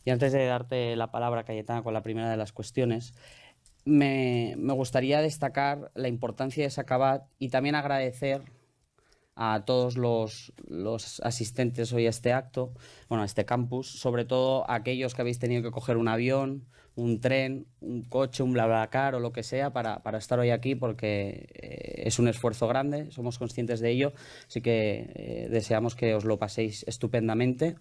Y antes de darte la palabra, Cayetana, con la primera de las cuestiones, me gustaría destacar la importancia de Sacabat y también agradecer a todos los asistentes hoy a este acto, bueno, a este campus, sobre todo a aquellos que habéis tenido que coger un avión, un tren, un coche, un BlaBlaCar o lo que sea para estar hoy aquí, porque es un esfuerzo grande, somos conscientes de ello, así que deseamos que os lo paséis estupendamente.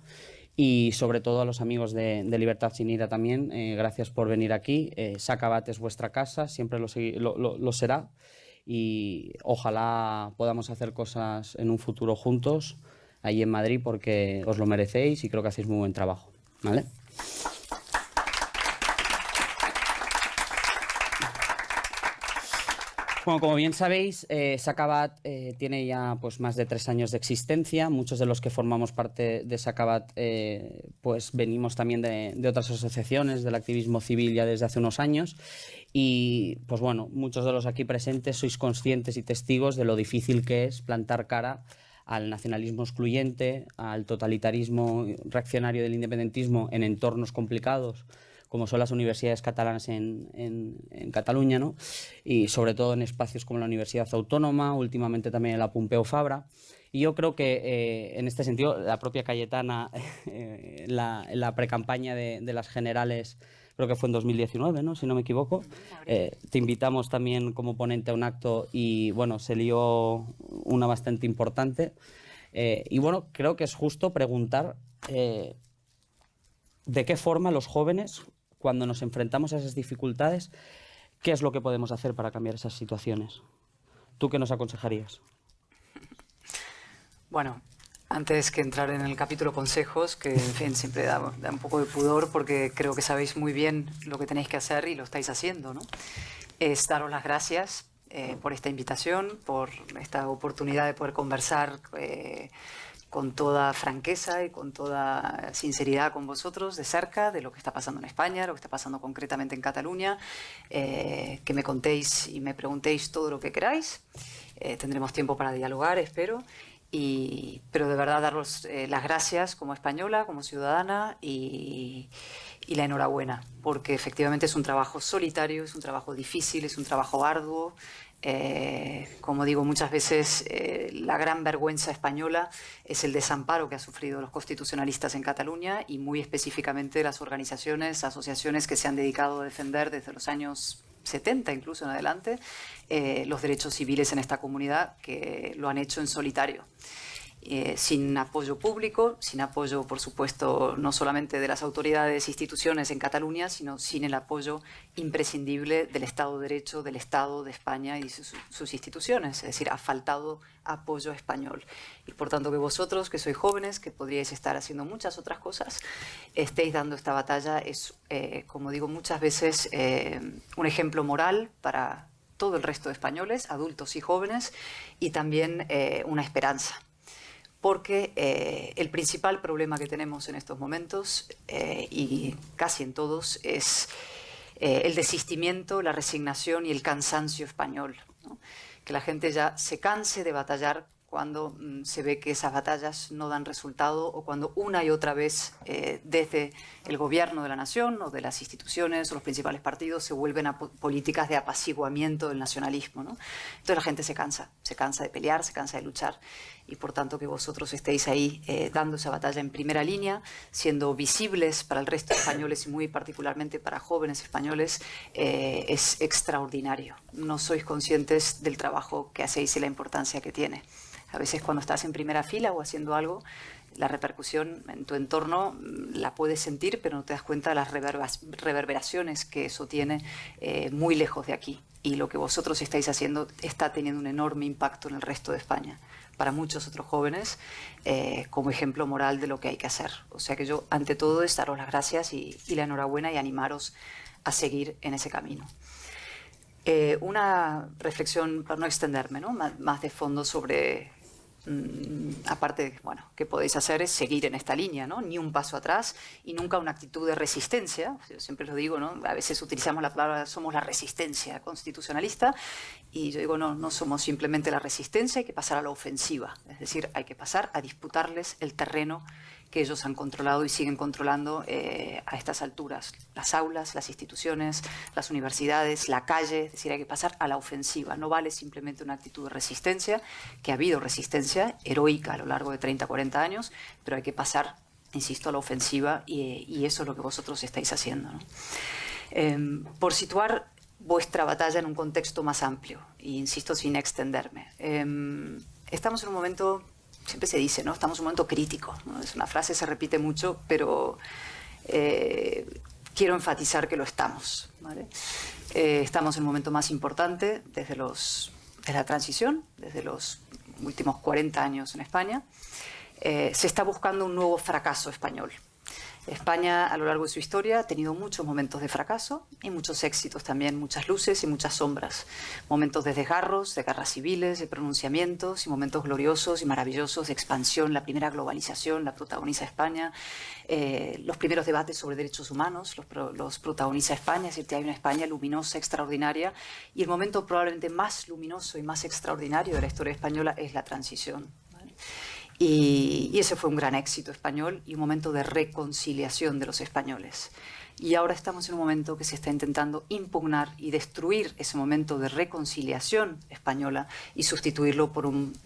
Y sobre todo a los amigos de Libertad Sin Ira también, gracias por venir aquí. Sacabat es vuestra casa, siempre lo será y ojalá podamos hacer cosas en un futuro juntos allí en Madrid porque os lo merecéis y creo que hacéis muy buen trabajo, ¿vale? Bueno, como bien sabéis, Sacabat tiene ya pues más de 3 años de existencia. Muchos de los que formamos parte de Sacabat pues venimos también de otras asociaciones del activismo civil ya desde hace unos años. Y pues bueno, muchos de los aquí presentes sois conscientes y testigos de lo difícil que es plantar cara al nacionalismo excluyente, al totalitarismo reaccionario del independentismo en entornos complicados como son las universidades catalanas en Cataluña, ¿no? Y sobre todo en espacios como la Universidad Autónoma, últimamente también en la Pompeu Fabra. Y yo creo que en este sentido, la propia Cayetana, la precampaña de las generales, creo que fue en 2019, ¿no? Si no me equivoco. Te invitamos también como ponente a un acto y, bueno, se lió una bastante importante. Y bueno, creo que es justo preguntar de qué forma los jóvenes, cuando nos enfrentamos a esas dificultades, ¿qué es lo que podemos hacer para cambiar esas situaciones? ¿Tú qué nos aconsejarías? Bueno, antes que entrar en el capítulo consejos, que en fin siempre da un poco de pudor porque creo que sabéis muy bien lo que tenéis que hacer y lo estáis haciendo, ¿no? Es daros las gracias por esta invitación, por esta oportunidad de poder conversar con toda franqueza y con toda sinceridad con vosotros de cerca de lo que está pasando en España, lo que está pasando concretamente en Cataluña, que me contéis y me preguntéis todo lo que queráis. Tendremos tiempo para dialogar, espero. Pero de verdad daros las gracias como española, como ciudadana y la enhorabuena, porque efectivamente es un trabajo solitario, es un trabajo difícil, es un trabajo arduo. Como digo muchas veces, la gran vergüenza española es el desamparo que han sufrido los constitucionalistas en Cataluña y muy específicamente las organizaciones, asociaciones que se han dedicado a defender desde los años 70 incluso en adelante los derechos civiles en esta comunidad, que lo han hecho en solitario. Sin apoyo público, sin apoyo, por supuesto, no solamente de las autoridades e instituciones en Cataluña, sino sin el apoyo imprescindible del Estado de Derecho, del Estado de España y sus instituciones. Es decir, ha faltado apoyo español. Y por tanto que vosotros, que sois jóvenes, que podríais estar haciendo muchas otras cosas, estéis dando esta batalla es, como digo muchas veces, un ejemplo moral para todo el resto de españoles, adultos y jóvenes, y también una esperanza. Porque el principal problema que tenemos en estos momentos, y casi en todos, es el desistimiento, la resignación y el cansancio español, ¿no? Que la gente ya se canse de batallar cuando se ve que esas batallas no dan resultado o cuando una y otra vez desde el gobierno de la nación o de las instituciones o los principales partidos se vuelven a políticas de apaciguamiento del nacionalismo, ¿no? Entonces la gente se cansa de pelear, se cansa de luchar y por tanto que vosotros estéis ahí dando esa batalla en primera línea, siendo visibles para el resto de españoles y muy particularmente para jóvenes españoles, es extraordinario. No sois conscientes del trabajo que hacéis y la importancia que tiene. A veces cuando estás en primera fila o haciendo algo, la repercusión en tu entorno la puedes sentir, pero no te das cuenta de las reverberaciones que eso tiene muy lejos de aquí. Y lo que vosotros estáis haciendo está teniendo un enorme impacto en el resto de España, para muchos otros jóvenes, como ejemplo moral de lo que hay que hacer. O sea que yo, ante todo, es daros las gracias y la enhorabuena y animaros a seguir en ese camino. Una reflexión, para no extenderme, ¿no? Más de fondo sobre... aparte, bueno, ¿qué podéis hacer? Es seguir en esta línea, ¿no? Ni un paso atrás y nunca una actitud de resistencia. Yo siempre lo digo, ¿no? A veces utilizamos la palabra somos la resistencia constitucionalista y yo digo, no somos simplemente la resistencia, hay que pasar a la ofensiva. Es decir, hay que pasar a disputarles el terreno que ellos han controlado y siguen controlando a estas alturas. Las aulas, las instituciones, las universidades, la calle, es decir, hay que pasar a la ofensiva. No vale simplemente una actitud de resistencia, que ha habido resistencia heroica a lo largo de 30, 40 años, pero hay que pasar, insisto, a la ofensiva y eso es lo que vosotros estáis haciendo, ¿no? Por situar vuestra batalla en un contexto más amplio, e insisto, sin extenderme. Estamos en un momento, siempre se dice, ¿no? Estamos en un momento crítico, ¿no? Es una frase, se repite mucho, pero quiero enfatizar que lo estamos, ¿vale? Estamos en un momento más importante desde la transición, desde los últimos 40 años en España. Se está buscando un nuevo fracaso español. España, a lo largo de su historia, ha tenido muchos momentos de fracaso y muchos éxitos también, muchas luces y muchas sombras. Momentos de desgarros, de guerras civiles, de pronunciamientos y momentos gloriosos y maravillosos de expansión. La primera globalización la protagoniza España. Los primeros debates sobre derechos humanos los protagoniza España. Es decir, que hay una España luminosa, extraordinaria. Y el momento probablemente más luminoso y más extraordinario de la historia española es la transición, ¿vale? Y ese fue un gran éxito español y un momento de reconciliación de los españoles. Y ahora estamos en un momento que se está intentando impugnar y destruir ese momento de reconciliación española y sustituirlo por un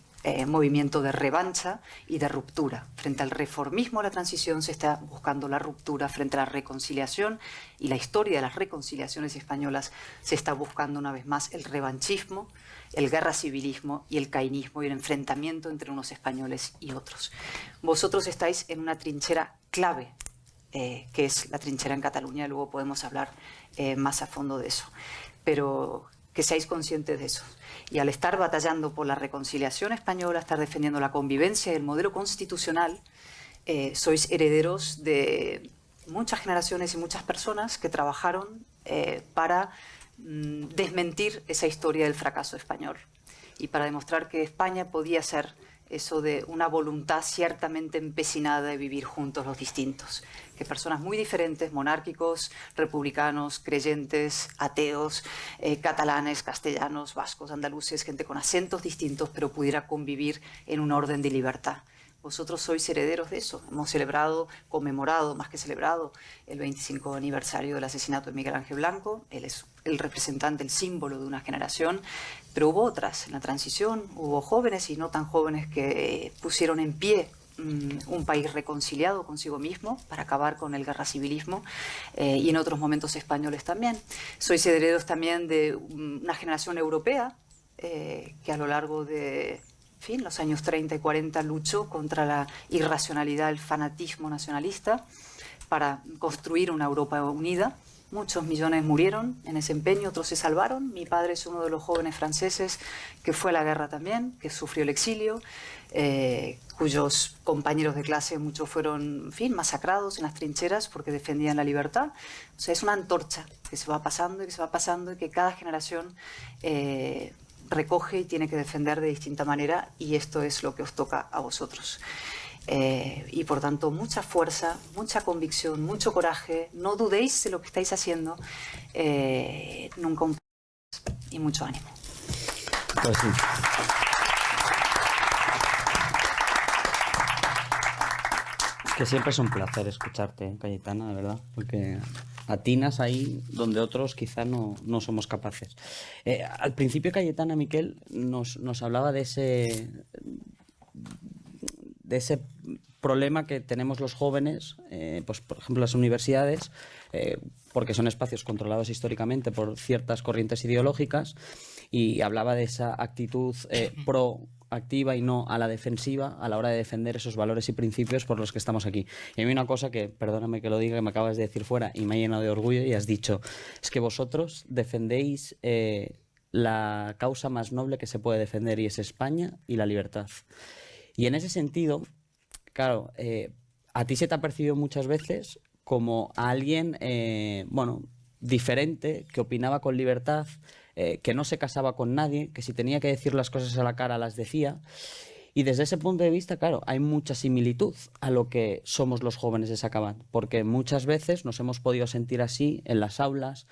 movimiento de revancha y de ruptura. Frente al reformismo de la transición se está buscando la ruptura, frente a la reconciliación y la historia de las reconciliaciones españolas se está buscando una vez más el revanchismo, el guerra civilismo y el cainismo y el enfrentamiento entre unos españoles y otros. Vosotros estáis en una trinchera clave, que es la trinchera en Cataluña, luego podemos hablar más a fondo de eso, pero que seáis conscientes de eso. Y al estar batallando por la reconciliación española, estar defendiendo la convivencia y el modelo constitucional, sois herederos de muchas generaciones y muchas personas que trabajaron para desmentir esa historia del fracaso español y para demostrar que España podía ser eso de una voluntad ciertamente empecinada de vivir juntos los distintos, que personas muy diferentes, monárquicos, republicanos, creyentes, ateos, catalanes, castellanos, vascos, andaluces, gente con acentos distintos, pero pudiera convivir en un orden de libertad. Vosotros sois herederos de eso. Hemos celebrado, conmemorado, más que celebrado, el 25 aniversario del asesinato de Miguel Ángel Blanco. Él es el representante, el símbolo de una generación, pero hubo otras. En la transición hubo jóvenes y no tan jóvenes que pusieron en pie un país reconciliado consigo mismo para acabar con el guerra civilismo y en otros momentos españoles también. Sois herederos también de una generación europea que a lo largo de los años 30 y 40 luchó contra la irracionalidad, el fanatismo nacionalista para construir una Europa unida. Muchos millones murieron en ese empeño, otros se salvaron. Mi padre es uno de los jóvenes franceses que fue a la guerra también, que sufrió el exilio, cuyos compañeros de clase muchos fueron, masacrados en las trincheras porque defendían la libertad. O sea, es una antorcha que se va pasando y que se va pasando y que cada generación recoge y tiene que defender de distinta manera, y esto es lo que os toca a vosotros. Y por tanto, mucha fuerza, mucha convicción, mucho coraje, no dudéis de lo que estáis haciendo, nunca un y mucho ánimo. Pues sí. Que siempre es un placer escucharte, Cayetana, de verdad, porque atinas ahí donde otros quizá no somos capaces. Al principio, Cayetana, Miquel nos hablaba de ese problema que tenemos los jóvenes, pues por ejemplo las universidades, porque son espacios controlados históricamente por ciertas corrientes ideológicas, y hablaba de esa actitud proactiva y no a la defensiva a la hora de defender esos valores y principios por los que estamos aquí. Y a mí una cosa que, perdóname que lo diga, que me acabas de decir fuera y me ha llenado de orgullo, y has dicho, es que vosotros defendéis la causa más noble que se puede defender, y es España y la libertad. Y en ese sentido, claro, a ti se te ha percibido muchas veces como a alguien, diferente, que opinaba con libertad, que no se casaba con nadie, que si tenía que decir las cosas a la cara las decía. Y desde ese punto de vista, claro, hay mucha similitud a lo que somos los jóvenes de Sacabant, porque muchas veces nos hemos podido sentir así en las aulas,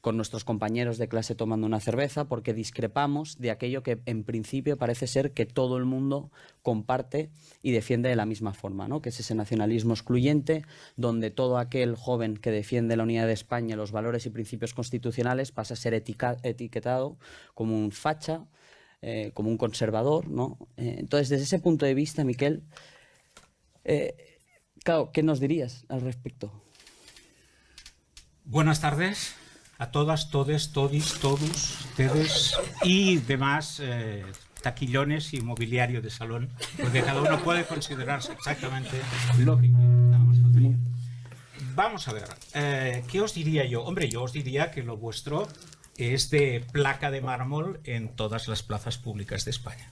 con nuestros compañeros de clase tomando una cerveza, porque discrepamos de aquello que en principio parece ser que todo el mundo comparte y defiende de la misma forma, ¿no? Que es ese nacionalismo excluyente, donde todo aquel joven que defiende la unidad de España, los valores y principios constitucionales, pasa a ser etiquetado como un facha, como un conservador, ¿no? Entonces, desde ese punto de vista, Miquel, claro, ¿qué nos dirías al respecto? Buenas tardes a todas, todes, todis, todos, ustedes y demás taquillones y mobiliario de salón, porque cada uno puede considerarse exactamente lo que quiera. Nada más faltaría. Vamos a ver, ¿qué os diría yo? Hombre, yo os diría que lo vuestro es de placa de mármol en todas las plazas públicas de España.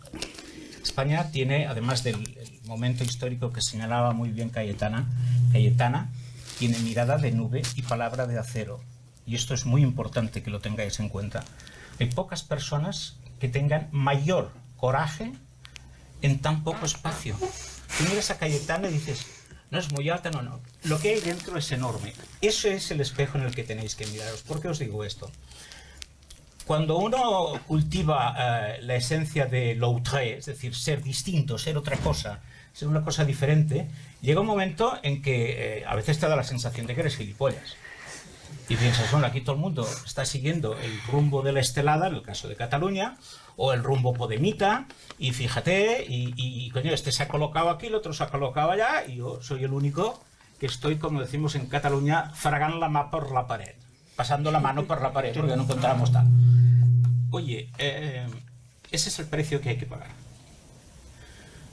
España tiene, además del momento histórico que señalaba muy bien Cayetana, tiene mirada de nube y palabra de acero. Y esto es muy importante que lo tengáis en cuenta. Hay pocas personas que tengan mayor coraje en tan poco espacio. Tú miras a Cayetana y dices, no es muy alta, no. Lo que hay dentro es enorme. Eso es el espejo en el que tenéis que miraros. ¿Por qué os digo esto? Cuando uno cultiva la esencia de l'autre, es decir, ser distinto, ser otra cosa, ser una cosa diferente, llega un momento en que a veces te da la sensación de que eres gilipollas. Y piensas, bueno, aquí todo el mundo está siguiendo el rumbo de la estelada, en el caso de Cataluña, o el rumbo podemita, y fíjate, y coño, este se ha colocado aquí, el otro se ha colocado allá, y yo soy el único que estoy, como decimos en Cataluña, fragant la mà por la pared, pasando la mano por la pared, porque no encontramos tal. Oye, ese es el precio que hay que pagar.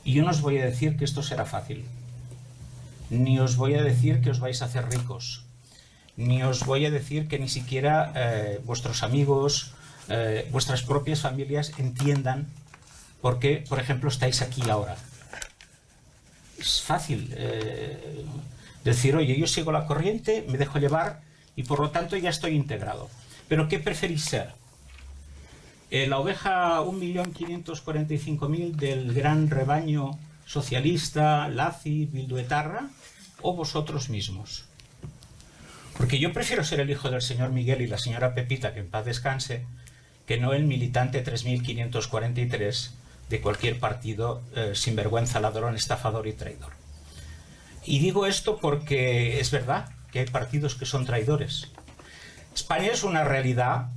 Y yo no os voy a decir que esto será fácil, ni os voy a decir que os vais a hacer ricos, ni os voy a decir que ni siquiera vuestros amigos, vuestras propias familias entiendan por qué, por ejemplo, estáis aquí ahora. Es fácil decir, oye, yo sigo la corriente, me dejo llevar y por lo tanto ya estoy integrado. Pero ¿qué preferís ser? La oveja 1.545.000 del gran rebaño socialista, Laci, Bilduetarra, o vosotros mismos. Porque yo prefiero ser el hijo del señor Miguel y la señora Pepita, que en paz descanse, que no el militante 3.543 de cualquier partido sinvergüenza, ladrón, estafador y traidor. Y digo esto porque es verdad que hay partidos que son traidores. España es una realidad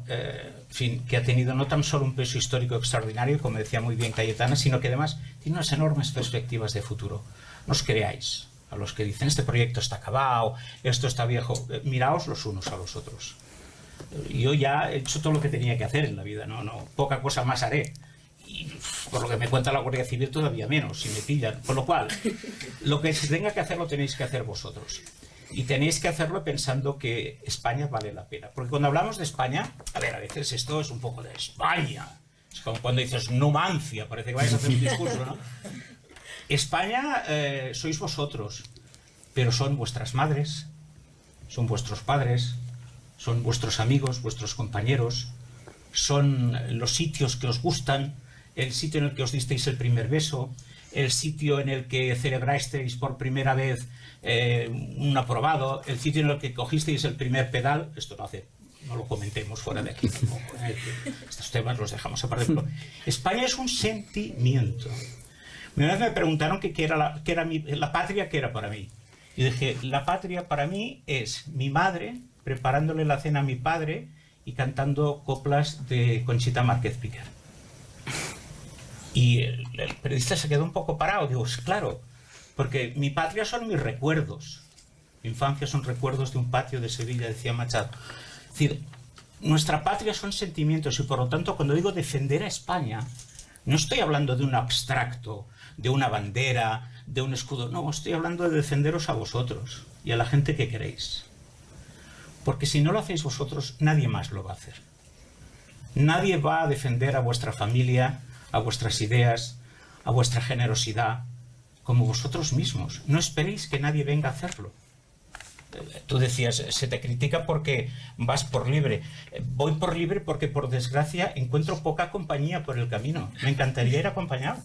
que ha tenido no tan solo un peso histórico extraordinario, como decía muy bien Cayetana, sino que además tiene unas enormes perspectivas de futuro. No os creáis a los que dicen este proyecto está acabado, esto está viejo. Miraos los unos a los otros. Yo ya he hecho todo lo que tenía que hacer en la vida, no poca cosa más haré. Y por lo que me cuenta la Guardia Civil todavía menos, si me pillan. Por lo cual, lo que se tenga que hacer lo tenéis que hacer vosotros. Y tenéis que hacerlo pensando que España vale la pena. Porque cuando hablamos de España, a veces esto es un poco de España. Es como cuando dices Numancia, parece que vais a hacer un discurso, ¿no? España sois vosotros, pero son vuestras madres, son vuestros padres, son vuestros amigos, vuestros compañeros, son los sitios que os gustan, el sitio en el que os disteis el primer beso, el sitio en el que celebrasteis por primera vez un aprobado, el sitio en el que cogisteis el primer pedal. Esto no lo comentemos fuera de aquí tampoco, estos temas los dejamos aparte. España es un sentimiento. Una vez me preguntaron qué era la patria, qué era para mí. Y dije, la patria para mí es mi madre preparándole la cena a mi padre y cantando coplas de Conchita Márquez Piquer. Y el periodista se quedó un poco parado. Digo, claro, porque mi patria son mis recuerdos. Mi infancia son recuerdos de un patio de Sevilla, decía Machado. Es decir, nuestra patria son sentimientos y por lo tanto cuando digo defender a España, no estoy hablando de un abstracto, de una bandera, de un escudo. No, estoy hablando de defenderos a vosotros y a la gente que queréis. Porque si no lo hacéis vosotros, nadie más lo va a hacer. Nadie va a defender a vuestra familia, a vuestras ideas, a vuestra generosidad, como vosotros mismos. No esperéis que nadie venga a hacerlo. Tú decías, se te critica porque vas por libre. Voy por libre porque, por desgracia, encuentro poca compañía por el camino. Me encantaría ir acompañado.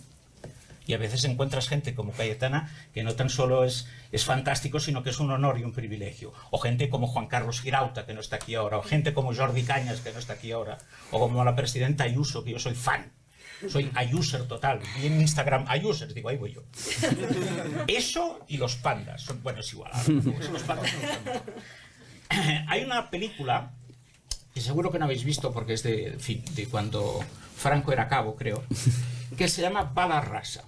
Y a veces encuentras gente como Cayetana que no tan solo es fantástico, sino que es un honor y un privilegio. O gente como Juan Carlos Girauta, que no está aquí ahora, o gente como Jordi Cañas, que no está aquí ahora, o como la presidenta Ayuso, que yo soy fan. Soy ayuser total. Vi en Instagram ayusers, digo, ahí voy yo. Eso y los pandas. Bueno, es igual. Los pandas hay una película que seguro que no habéis visto porque es de cuando Franco era cabo, creo, que se llama Bala Rasa.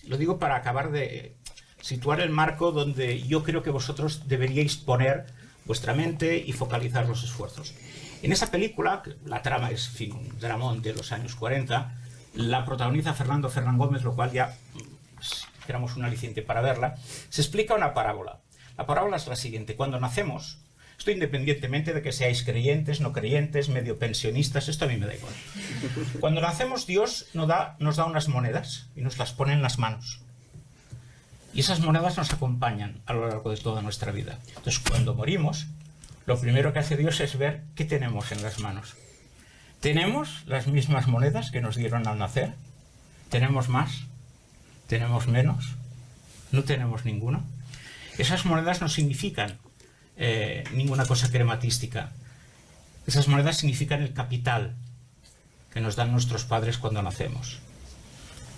Lo digo para acabar de situar el marco donde yo creo que vosotros deberíais poner vuestra mente y focalizar los esfuerzos. En esa película, la trama es un dramón de los años 40, la protagoniza Fernando Fernán Gómez, lo cual ya éramos un aliciente para verla. Se explica una parábola. La parábola es la siguiente. Cuando nacemos, esto independientemente de que seáis creyentes, no creyentes, medio pensionistas, esto a mí me da igual. Cuando nacemos, Dios nos da unas monedas y nos las pone en las manos. Y esas monedas nos acompañan a lo largo de toda nuestra vida. Entonces, cuando morimos, lo primero que hace Dios es ver qué tenemos en las manos. ¿Tenemos las mismas monedas que nos dieron al nacer? ¿Tenemos más? ¿Tenemos menos? ¿No tenemos ninguna? Esas monedas no significan ninguna cosa crematística. Esas monedas significan el capital que nos dan nuestros padres cuando nacemos.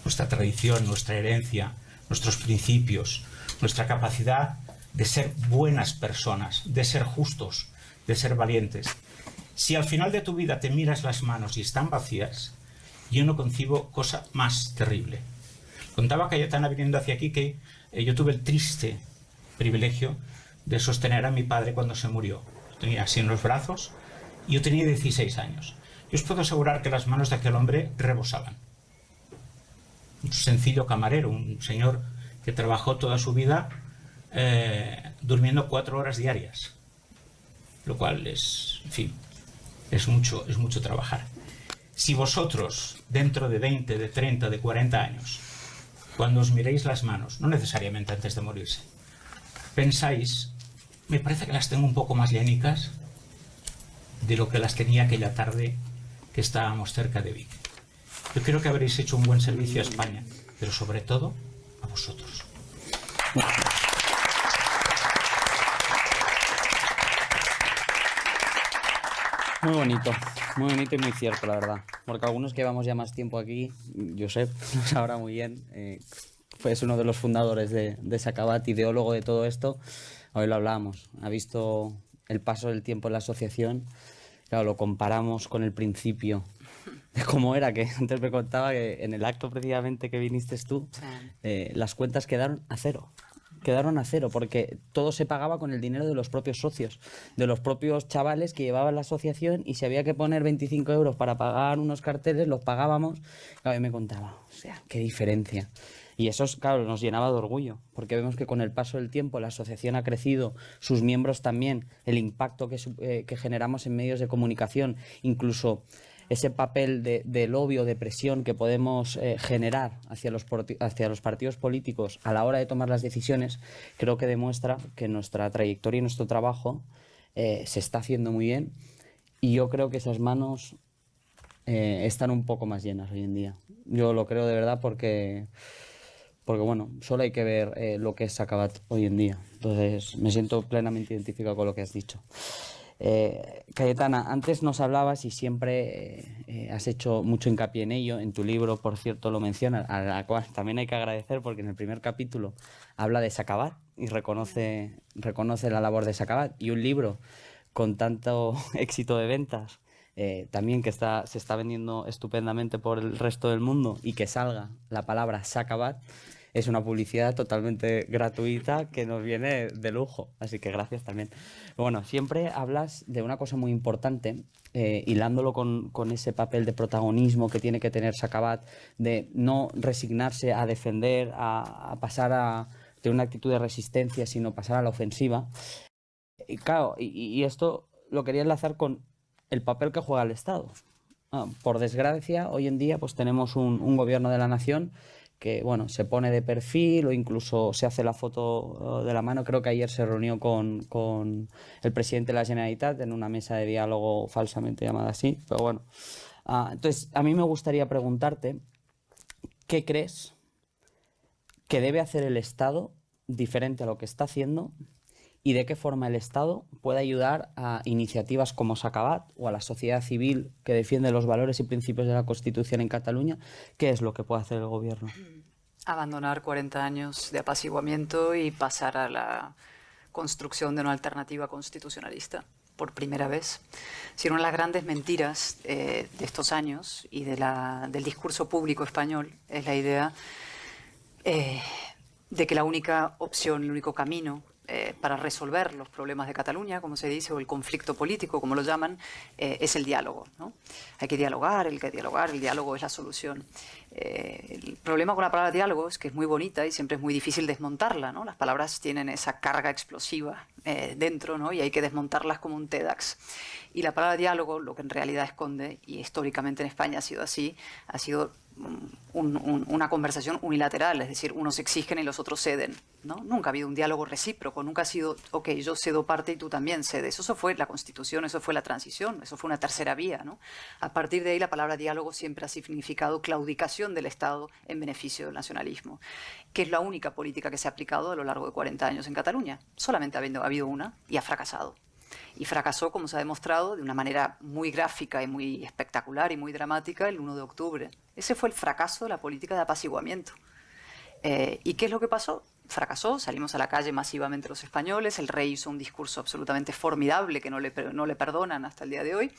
Nuestra tradición, nuestra herencia, nuestros principios, nuestra capacidad de ser buenas personas, de ser justos, de ser valientes. Si al final de tu vida te miras las manos y están vacías, yo no concibo cosa más terrible. Contaba Cayetana viniendo hacia aquí que yo tuve el triste privilegio de sostener a mi padre cuando se murió. Lo tenía así en los brazos y yo tenía 16 años. Yo os puedo asegurar que las manos de aquel hombre rebosaban. Un sencillo camarero, un señor que trabajó toda su vida durmiendo 4 horas diarias, lo cual es, en fin, es mucho trabajar. Si vosotros, dentro de 20, de 30, de 40 años, cuando os miréis las manos, no necesariamente antes de morirse, pensáis, me parece que las tengo un poco más llénicas de lo que las tenía aquella tarde que estábamos cerca de Vic. Yo creo que habréis hecho un buen servicio a España, pero sobre todo a vosotros. Muy bonito y muy cierto, la verdad. Porque algunos que llevamos ya más tiempo aquí, Josep lo sabrá muy bien, es uno de los fundadores de Sacabat, ideólogo de todo esto. Hoy lo hablábamos, ha visto el paso del tiempo en la asociación. Claro, lo comparamos con el principio de cómo era, que antes me contaba que en el acto precisamente que viniste tú, las cuentas quedaron a cero. Quedaron a cero porque todo se pagaba con el dinero de los propios socios, de los propios chavales que llevaban la asociación, y si había que poner 25 euros para pagar unos carteles, los pagábamos. Claro, y me contaba, o sea, qué diferencia. Y eso, claro, nos llenaba de orgullo, porque vemos que con el paso del tiempo la asociación ha crecido, sus miembros también, el impacto que generamos en medios de comunicación, incluso ese papel de lobby o de presión que podemos generar hacia los partidos políticos a la hora de tomar las decisiones, creo que demuestra que nuestra trayectoria y nuestro trabajo se está haciendo muy bien, y yo creo que esas manos están un poco más llenas hoy en día. Yo lo creo de verdad porque bueno, solo hay que ver lo que es Sacabat hoy en día. Entonces me siento plenamente identificado con lo que has dicho. Cayetana, antes nos hablabas y siempre has hecho mucho hincapié en ello. En tu libro, por cierto, lo mencionas, a la cual también hay que agradecer, porque en el primer capítulo habla de Sacabat y reconoce la labor de Sacabat. Y un libro con tanto éxito de ventas, también que se está vendiendo estupendamente por el resto del mundo, y que salga la palabra Sacabat, es una publicidad totalmente gratuita que nos viene de lujo, así que gracias también. Bueno, siempre hablas de una cosa muy importante, hilándolo con ese papel de protagonismo que tiene que tener Sacabat, de no resignarse a defender, a pasar de una actitud de resistencia, sino pasar a la ofensiva. Y claro, y esto lo quería enlazar con el papel que juega el Estado. Por desgracia, hoy en día pues tenemos un gobierno de la nación que, bueno, se pone de perfil o incluso se hace la foto de la mano. Creo que ayer se reunió con el presidente de la Generalitat en una mesa de diálogo falsamente llamada así, pero bueno. Entonces, a mí me gustaría preguntarte, ¿qué crees qué debe hacer el Estado diferente a lo que está haciendo y de qué forma el Estado puede ayudar a iniciativas como Sacabát o a la sociedad civil que defiende los valores y principios de la Constitución en Cataluña. ¿Qué es lo que puede hacer el gobierno? Abandonar 40 años de apaciguamiento y pasar a la construcción de una alternativa constitucionalista por primera vez. Si una de las grandes mentiras de estos años y del discurso público español es la idea de que la única opción, el único camino para resolver los problemas de Cataluña, como se dice, o el conflicto político, como lo llaman, es el diálogo, ¿no? Hay que dialogar, el diálogo es la solución. El problema con la palabra diálogo es que es muy bonita y siempre es muy difícil desmontarla, ¿no? Las palabras tienen esa carga explosiva dentro, ¿no? Y hay que desmontarlas como un TEDx. Y la palabra diálogo, lo que en realidad esconde, y históricamente en España ha sido así, ha sido una conversación unilateral, es decir, unos exigen y los otros ceden, ¿no? Nunca ha habido un diálogo recíproco, nunca ha sido, ok, yo cedo parte y tú también cedes. Eso fue la Constitución, eso fue la transición, eso fue una tercera vía, ¿no? A partir de ahí la palabra diálogo siempre ha significado claudicación del Estado en beneficio del nacionalismo, que es la única política que se ha aplicado a lo largo de 40 años en Cataluña. Solamente ha habido una y ha fracasado. Y fracasó, como se ha demostrado, de una manera muy gráfica y muy espectacular y muy dramática el 1 de octubre. Ese fue el fracaso de la política de apaciguamiento. ¿Y qué es lo que pasó? Fracasó, salimos a la calle masivamente los españoles, el rey hizo un discurso absolutamente formidable que no le perdonan hasta el día de hoy.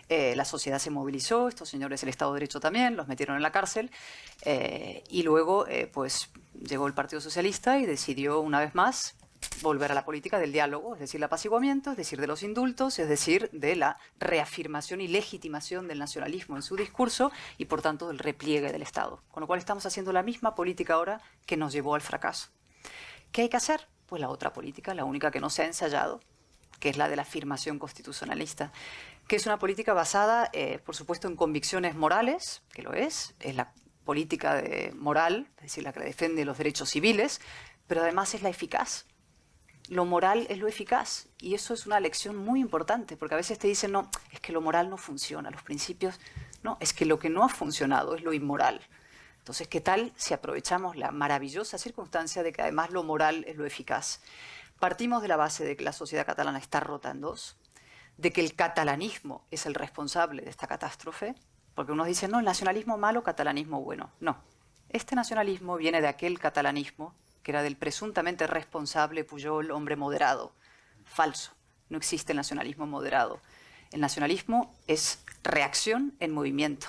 La sociedad se movilizó, estos señores, el Estado de Derecho también, los metieron en la cárcel. Y luego pues llegó el Partido Socialista y decidió una vez más volver a la política del diálogo, es decir, el apaciguamiento, es decir, de los indultos, es decir, de la reafirmación y legitimación del nacionalismo en su discurso y, por tanto, del repliegue del Estado. Con lo cual estamos haciendo la misma política ahora que nos llevó al fracaso. ¿Qué hay que hacer? Pues la otra política, la única que no se ha ensayado, que es la de la afirmación constitucionalista, que es una política basada, por supuesto, en convicciones morales, que lo es la política moral, es decir, la que defiende los derechos civiles, pero además es la eficaz. Lo moral es lo eficaz y eso es una lección muy importante porque a veces te dicen, no, es que lo moral no funciona, los principios, no, es que lo que no ha funcionado es lo inmoral. Entonces, ¿qué tal si aprovechamos la maravillosa circunstancia de que además lo moral es lo eficaz? Partimos de la base de que la sociedad catalana está rota en dos, de que el catalanismo es el responsable de esta catástrofe, porque unos dicen, no, el nacionalismo malo, catalanismo bueno. No, este nacionalismo viene de aquel catalanismo que era del presuntamente responsable Pujol, hombre moderado. Falso. No existe el nacionalismo moderado. El nacionalismo es reacción en movimiento.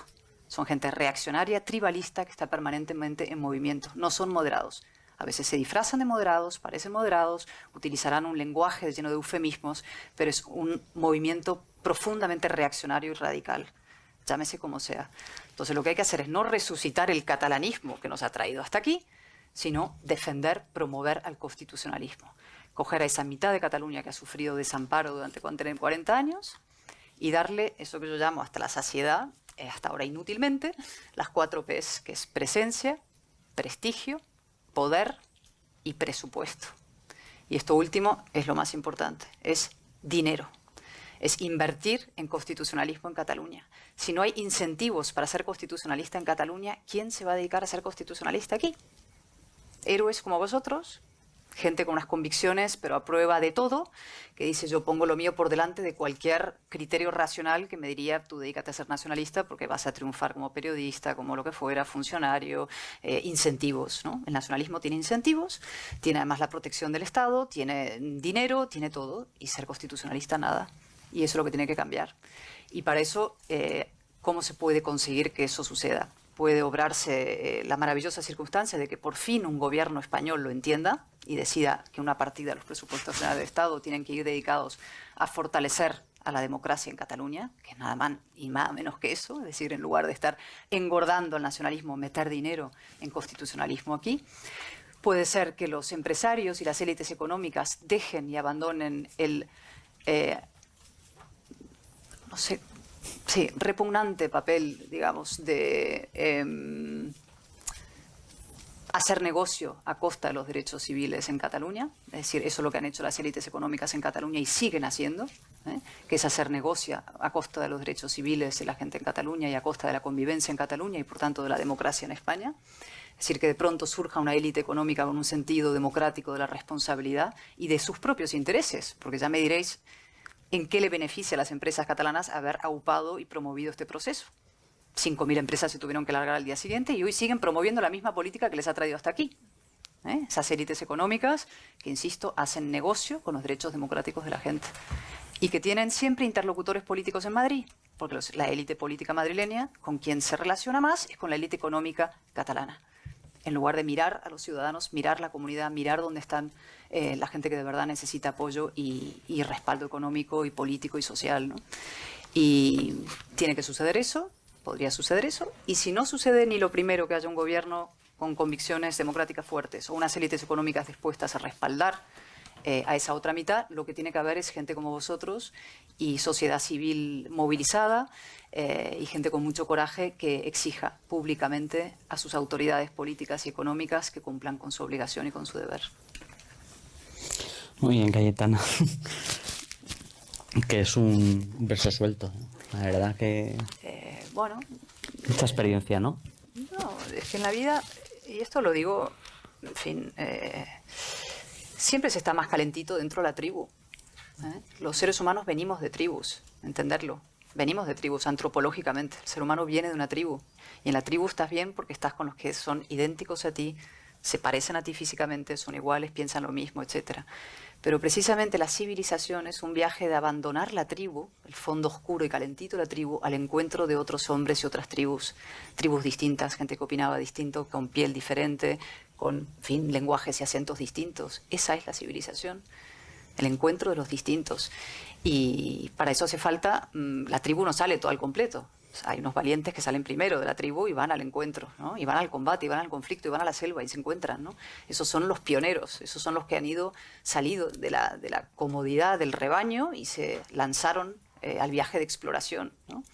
Son gente reaccionaria, tribalista, que está permanentemente en movimiento. No son moderados. A veces se disfrazan de moderados, parecen moderados, utilizarán un lenguaje lleno de eufemismos, pero es un movimiento profundamente reaccionario y radical. Llámese como sea. Entonces lo que hay que hacer es no resucitar el catalanismo que nos ha traído hasta aquí, sino defender, promover al constitucionalismo. Coger a esa mitad de Cataluña que ha sufrido desamparo durante 40 años y darle eso que yo llamo hasta la saciedad, hasta ahora inútilmente, las 4 P's, que es presencia, prestigio, poder y presupuesto. Y esto último es lo más importante, es dinero. Es invertir en constitucionalismo en Cataluña. Si no hay incentivos para ser constitucionalista en Cataluña, ¿quién se va a dedicar a ser constitucionalista aquí? Héroes como vosotros, gente con unas convicciones, pero a prueba de todo, que dice yo pongo lo mío por delante de cualquier criterio racional que me diría tú dedícate a ser nacionalista porque vas a triunfar como periodista, como lo que fuera, funcionario, incentivos, ¿no? El nacionalismo tiene incentivos, tiene además la protección del Estado, tiene dinero, tiene todo, y ser constitucionalista nada. Y eso es lo que tiene que cambiar. Y para eso, ¿cómo se puede conseguir que eso suceda? Puede obrarse la maravillosa circunstancia de que por fin un gobierno español lo entienda y decida que una partida de los presupuestos generales del Estado tienen que ir dedicados a fortalecer a la democracia en Cataluña, que es nada más y nada menos que eso, es decir, en lugar de estar engordando el nacionalismo, meter dinero en constitucionalismo aquí. Puede ser que los empresarios y las élites económicas dejen y abandonen el, no sé, sí, repugnante papel, digamos, de hacer negocio a costa de los derechos civiles en Cataluña. Es decir, eso es lo que han hecho las élites económicas en Cataluña y siguen haciendo, que es hacer negocio a costa de los derechos civiles de la gente en Cataluña y a costa de la convivencia en Cataluña y, por tanto, de la democracia en España. Es decir, que de pronto surja una élite económica con un sentido democrático de la responsabilidad y de sus propios intereses, porque ya me diréis en qué le beneficia a las empresas catalanas haber aupado y promovido este proceso. 5.000 empresas se tuvieron que largar al día siguiente y hoy siguen promoviendo la misma política que les ha traído hasta aquí. Esas élites económicas que, insisto, hacen negocio con los derechos democráticos de la gente y que tienen siempre interlocutores políticos en Madrid, porque la élite política madrileña con quien se relaciona más es con la élite económica catalana. En lugar de mirar a los ciudadanos, mirar la comunidad, mirar dónde están la gente que de verdad necesita apoyo y respaldo económico y político y social, ¿no? Y tiene que suceder eso, podría suceder eso, y si no sucede ni lo primero, que haya un gobierno con convicciones democráticas fuertes o unas élites económicas dispuestas a respaldar a esa otra mitad, lo que tiene que haber es gente como vosotros y sociedad civil movilizada y gente con mucho coraje que exija públicamente a sus autoridades políticas y económicas que cumplan con su obligación y con su deber. Muy bien, Cayetana. Que es un verso suelto, ¿no? La verdad que... Bueno... Mucha experiencia, ¿no? No, es que en la vida, y esto lo digo, en fin, siempre se está más calentito dentro de la tribu. Los seres humanos venimos de tribus, entenderlo. Venimos de tribus antropológicamente. El ser humano viene de una tribu. Y en la tribu estás bien porque estás con los que son idénticos a ti, se parecen a ti físicamente, son iguales, piensan lo mismo, etc. Pero precisamente la civilización es un viaje de abandonar la tribu, el fondo oscuro y calentito de la tribu, al encuentro de otros hombres y otras tribus distintas, gente que opinaba distinto, con piel diferente, con, en fin, lenguajes y acentos distintos. Esa es la civilización, el encuentro de los distintos. Y para eso hace falta, la tribu no sale todo al completo. O sea, hay unos valientes que salen primero de la tribu y van al encuentro, ¿no? Y van al combate, y van al conflicto, y van a la selva y se encuentran, ¿no? Esos son los pioneros, esos son los que han salido de la comodidad del rebaño y se lanzaron al viaje de exploración, ¿no?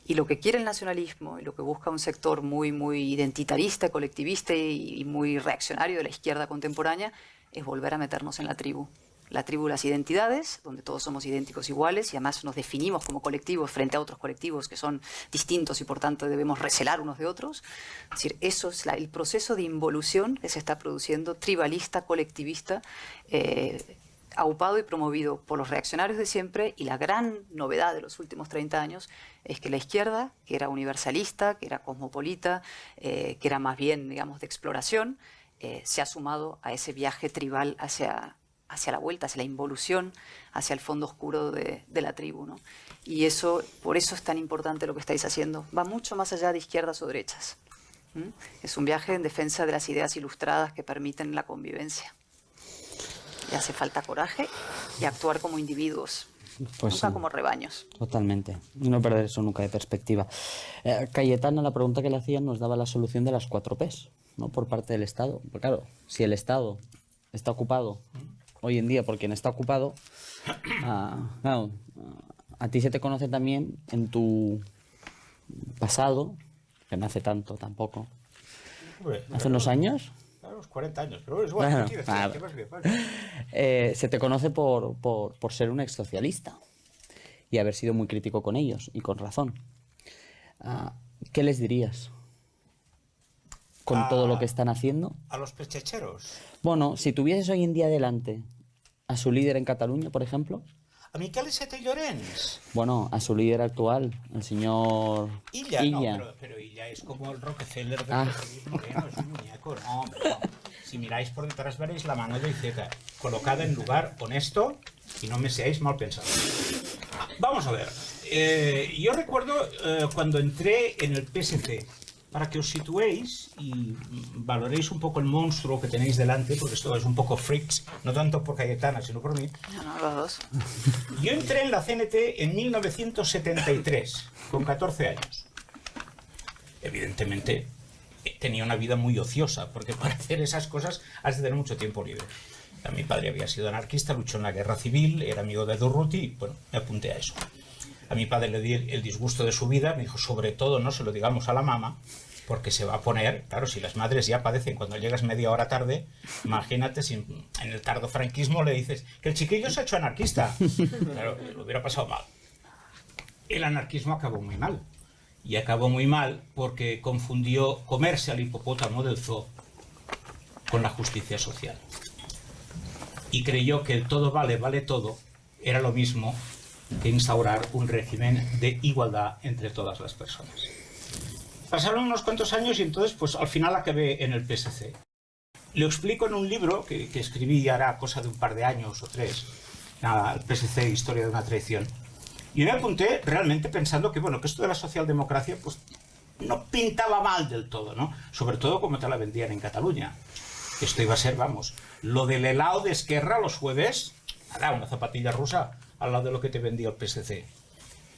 Y lo que quiere el nacionalismo y lo que busca un sector muy, muy identitarista, colectivista y muy reaccionario de la izquierda contemporánea es volver a meternos en la tribu. La tribu de las identidades, donde todos somos idénticos iguales y además nos definimos como colectivos frente a otros colectivos que son distintos y por tanto debemos recelar unos de otros. Es decir, eso es el proceso de involución que se está produciendo, tribalista, colectivista, aupado y promovido por los reaccionarios de siempre, y la gran novedad de los últimos 30 años es que la izquierda, que era universalista, que era cosmopolita, que era más bien, digamos, de exploración, se ha sumado a ese viaje tribal hacia la vuelta, hacia la involución, hacia el fondo oscuro de la tribu, ¿no? Y eso, por eso es tan importante lo que estáis haciendo. Va mucho más allá de izquierdas o derechas. Es un viaje en defensa de las ideas ilustradas que permiten la convivencia. Y hace falta coraje y actuar como individuos, pues nunca sí, como rebaños. Totalmente. No perder eso nunca de perspectiva. Cayetana, la pregunta que le hacían nos daba la solución de las 4 Ps, ¿no? Por parte del Estado. Porque claro, si el Estado está ocupado hoy en día por quien está ocupado, claro, a ti se te conoce también en tu pasado, que no hace tanto tampoco. ¿Hace unos años? Claro, unos 40 años, pero es bueno. Se te conoce por ser un exsocialista y haber sido muy crítico con ellos, y con razón. ¿Qué les dirías con todo lo que están haciendo? A los pechecheros. Bueno, si tuvieses hoy en día delante a su líder en Cataluña, por ejemplo. A Miquel Iceta i Llorens. Bueno, a su líder actual, el señor Illa. No, pero Illa es como el Rockefeller del socialismo moreno, es un muñeco. No, hombre, no. Si miráis por detrás veréis la mano de Iceta, colocada en lugar honesto, y no me seáis mal pensados. Vamos a ver. Yo recuerdo cuando entré en el PSC, para que os situéis y valoréis un poco el monstruo que tenéis delante, porque esto es un poco freaks, no tanto por Cayetana, sino por mí. No, los dos. Yo entré en la CNT en 1973, con 14 años. Evidentemente, tenía una vida muy ociosa, porque para hacer esas cosas has de tener mucho tiempo libre. Mi padre había sido anarquista, luchó en la guerra civil, era amigo de Durruti, y bueno, me apunté a eso. A mi padre le di el disgusto de su vida, me dijo, sobre todo no se lo digamos a la mamá, porque se va a poner, claro, si las madres ya padecen cuando llegas media hora tarde, imagínate si en el tardofranquismo le dices que el chiquillo se ha hecho anarquista. Claro, lo hubiera pasado mal. El anarquismo acabó muy mal. y acabó muy mal porque confundió comerse al hipopótamo del zoo con la justicia social. Y creyó que el todo vale, vale todo era lo mismo que instaurar un régimen de igualdad entre todas las personas. Pasaron unos cuantos años y entonces pues al final acabé en el PSC. Lo explico en un libro que escribí hará cosa de un par de años o 3, nada, el PSC, Historia de una traición. Y me apunté realmente pensando que, bueno, que esto de la socialdemocracia pues no pintaba mal del todo, ¿no? Sobre todo como te la vendían en Cataluña. Esto iba a ser, vamos, lo del helado de Esquerra los jueves, nada, una zapatilla rusa al lado de lo que te vendía el PSC.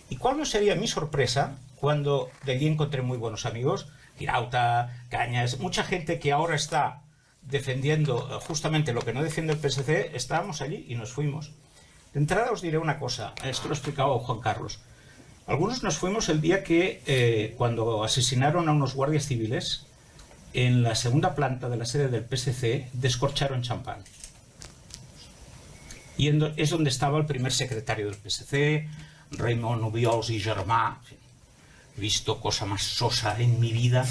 ¿Y cuál no sería mi sorpresa cuando de allí encontré muy buenos amigos? Girauta, Cañas, mucha gente que ahora está defendiendo justamente lo que no defiende el PSC, estábamos allí y nos fuimos. De entrada os diré una cosa, esto lo explicaba Juan Carlos. Algunos nos fuimos el día que, cuando asesinaron a unos guardias civiles, en la segunda planta de la sede del PSC descorcharon champán. Y es donde estaba el primer secretario del PSC, Raymond Obiols y Germà. He visto cosa más sosa en mi vida,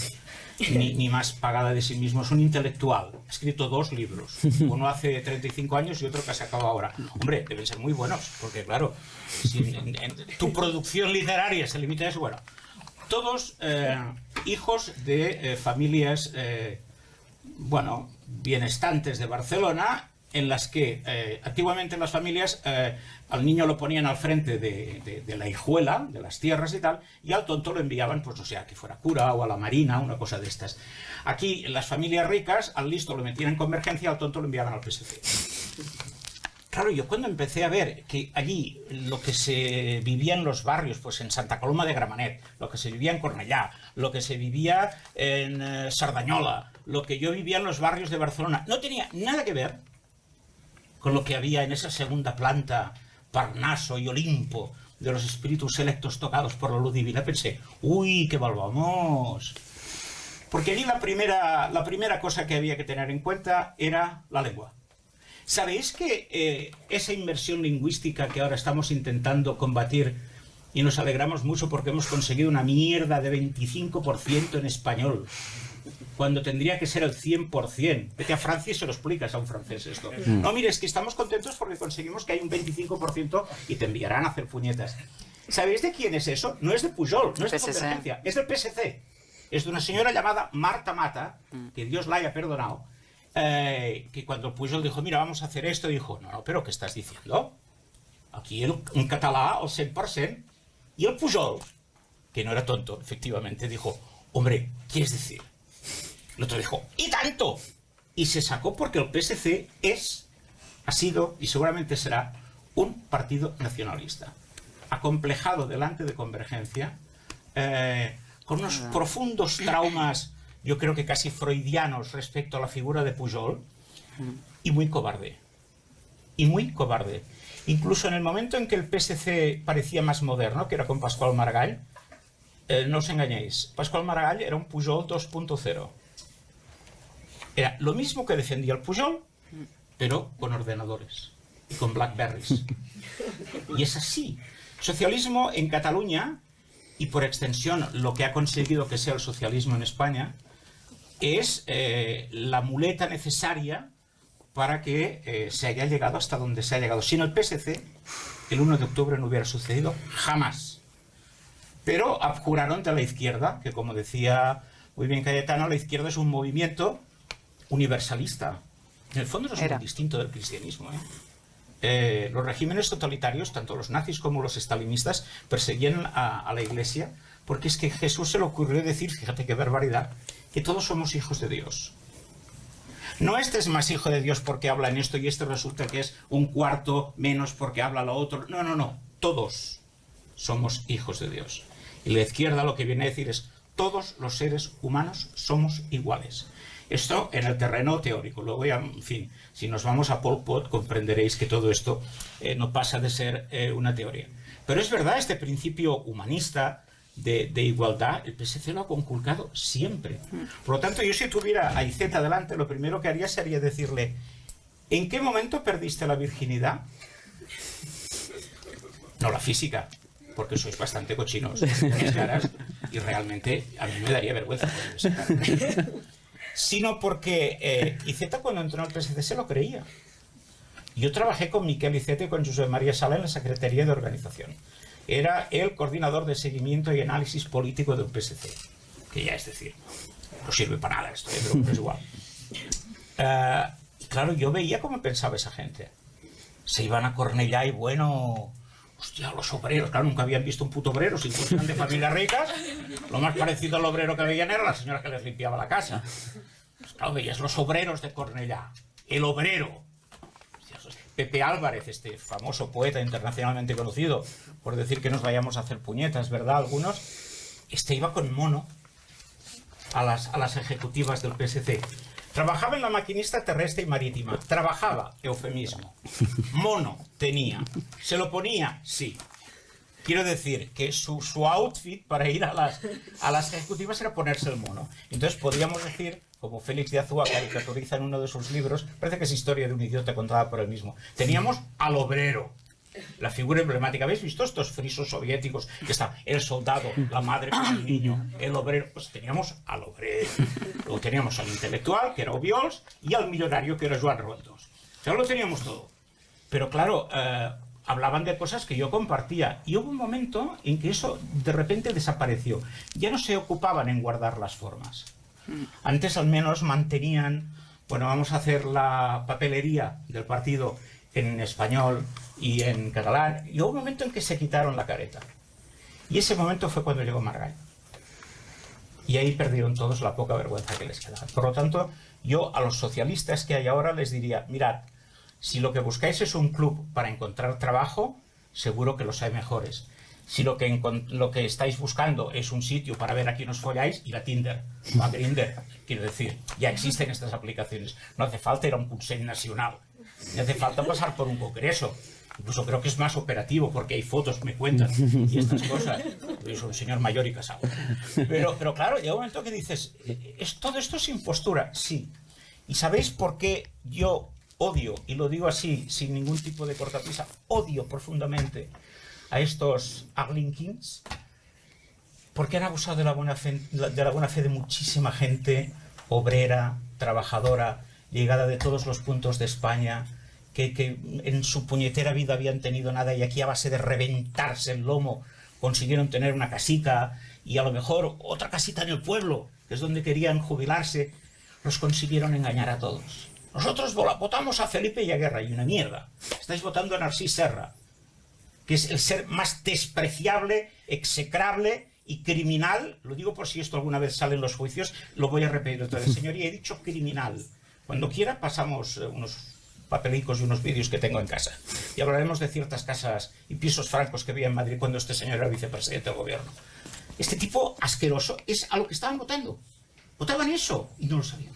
ni más pagada de sí mismo. Es un intelectual. Ha escrito 2 libros. Uno hace 35 años y otro que se acaba ahora. Hombre, deben ser muy buenos, porque claro, si tu producción literaria se limita a eso, bueno. Todos hijos de familias, bueno, bienestantes de Barcelona, en las que antiguamente en las familias al niño lo ponían al frente de la hijuela, de las tierras y tal, y al tonto lo enviaban, pues o sea, que fuera cura o a la marina, una cosa de estas. Aquí, en las familias ricas, al listo lo metían en Convergencia, al tonto lo enviaban al PSC. Claro, yo cuando empecé a ver que allí lo que se vivía en los barrios, pues en Santa Coloma de Gramenet, lo que se vivía en Cornellà, lo que se vivía en Sardañola, lo que yo vivía en los barrios de Barcelona, no tenía nada que ver con lo que había en esa segunda planta, Parnaso y Olimpo, de los espíritus selectos tocados por la luz divina. Pensé, uy, qué mal vamos. Porque allí la primera cosa que había que tener en cuenta era la lengua. ¿Sabéis que esa inmersión lingüística que ahora estamos intentando combatir, y nos alegramos mucho porque hemos conseguido una mierda de 25% en español, cuando tendría que ser el 100%? Vete a Francia y se lo explicas a un francés esto. No, mire, es que estamos contentos porque conseguimos que hay un 25% y te enviarán a hacer puñetas. ¿Sabéis de quién es eso? No es de Pujol, no es de Convergencia, es del PSC. Es de una señora llamada Marta Mata, que Dios la haya perdonado, que cuando Pujol dijo, mira, vamos a hacer esto, dijo, no, pero ¿qué estás diciendo? Aquí en català, al 100%. Y el Pujol, que no era tonto, efectivamente, dijo, hombre, ¿quieres decir? El otro dijo, ¡y tanto! Y se sacó porque el PSC ha sido y seguramente será un partido nacionalista, acomplejado delante de Convergencia, con unos profundos traumas, yo creo que casi freudianos respecto a la figura de Pujol, y muy cobarde. Y muy cobarde. Incluso en el momento en que el PSC parecía más moderno, que era con Pasqual Maragall, no os engañéis, Pasqual Maragall era un Pujol 2.0. Era lo mismo que defendía el Pujol, pero con ordenadores y con Blackberries. Y es así. Socialismo en Cataluña, y por extensión lo que ha conseguido que sea el socialismo en España, es la muleta necesaria para que se haya llegado hasta donde se ha llegado. Sin el PSC, el 1 de octubre no hubiera sucedido jamás. Pero abjuraron de la izquierda, que como decía muy bien Cayetano, la izquierda es un movimiento universalista. En el fondo no es muy distinto del cristianismo. Los regímenes totalitarios, tanto los nazis como los estalinistas, perseguían a la Iglesia, porque es que Jesús se le ocurrió decir, fíjate qué barbaridad, que todos somos hijos de Dios. No este es más hijo de Dios porque habla en esto y este resulta que es un cuarto menos porque habla lo otro. No, no, no. Todos somos hijos de Dios. Y la izquierda lo que viene a decir es todos los seres humanos somos iguales. Esto en el terreno teórico. Luego ya, en fin, si nos vamos a Pol Pot comprenderéis que todo esto no pasa de ser una teoría. Pero es verdad, este principio humanista de igualdad, el PSC lo ha conculcado siempre. Por lo tanto, yo si tuviera a Iceta delante, lo primero que haría sería decirle, ¿en qué momento perdiste la virginidad? No la física, porque sois bastante cochinos, mis caras. y realmente a mí me daría vergüenza sino porque Iceta cuando entró en el PSC se lo creía. Yo trabajé con Miquel Iceta y con Josep María Sala en la Secretaría de Organización. Era el coordinador de seguimiento y análisis político del PSC, que ya es decir, no sirve para nada esto, pero es igual. Y claro, yo veía cómo pensaba esa gente. Se iban a Cornellá y bueno, hostia, los obreros, claro, nunca habían visto un puto obrero, si fueran de familias ricas, lo más parecido al obrero que veían era la señora que les limpiaba la casa. Pues claro, veías los obreros de Cornellá, el obrero. Pepe Álvarez, este famoso poeta internacionalmente conocido, por decir que nos vayamos a hacer puñetas, ¿verdad? Algunos, este iba con mono a las ejecutivas del PSC. Trabajaba en la maquinista terrestre y marítima. Trabajaba, eufemismo. Mono tenía. ¿Se lo ponía? Sí. Quiero decir que su outfit para ir a las ejecutivas era ponerse el mono. Entonces podríamos decir, como Félix de Azúa caricaturiza en uno de sus libros, parece que es historia de un idiota contada por él mismo. Teníamos al obrero, la figura emblemática. ¿Habéis visto estos frisos soviéticos que están el soldado, la madre con el niño, el obrero? Pues teníamos al obrero. Luego teníamos al intelectual, que era Obiols, y al millonario, que era Joan Rondos. O sea, lo teníamos todo. Pero claro, hablaban de cosas que yo compartía. Y hubo un momento en que eso de repente desapareció. Ya no se ocupaban en guardar las formas. Antes al menos mantenían, bueno, vamos a hacer la papelería del partido en español y en catalán. Y hubo un momento en que se quitaron la careta. Y ese momento fue cuando llegó Margall. Y ahí perdieron todos la poca vergüenza que les quedaba. Por lo tanto, yo a los socialistas que hay ahora les diría, mirad, si lo que buscáis es un club para encontrar trabajo, seguro que los hay mejores. Si lo que estáis buscando es un sitio para ver a quién os folláis, ir a Tinder o a Grindr. Quiero decir, ya existen estas aplicaciones. No hace falta ir a un Consell Nacional. No hace falta pasar por un congreso. Incluso creo que es más operativo porque hay fotos, me cuentan, y estas cosas. Yo soy un señor mayor y casado. Pero claro, llega un momento que dices, ¿todo esto es impostura? Sí. ¿Y sabéis por qué yo odio, y lo digo así, sin ningún tipo de cortapisa, odio profundamente a estos Arlinkins? Porque han abusado de la buena fe de muchísima gente obrera, trabajadora, llegada de todos los puntos de España, que en su puñetera vida habían tenido nada y aquí a base de reventarse el lomo consiguieron tener una casica y a lo mejor otra casita en el pueblo, que es donde querían jubilarse. Los consiguieron engañar a todos. Nosotros votamos a Felipe y a Guerra, y una mierda. Estáis votando a Narcís Serra, que es el ser más despreciable, execrable y criminal. Lo digo por si esto alguna vez sale en los juicios, lo voy a repetir otra vez. Señoría, he dicho criminal. Cuando quiera pasamos unos papelicos y unos vídeos que tengo en casa. Y hablaremos de ciertas casas y pisos francos que había en Madrid cuando este señor era vicepresidente del gobierno. Este tipo asqueroso es a lo que estaban votando. Votaban eso y no lo sabían.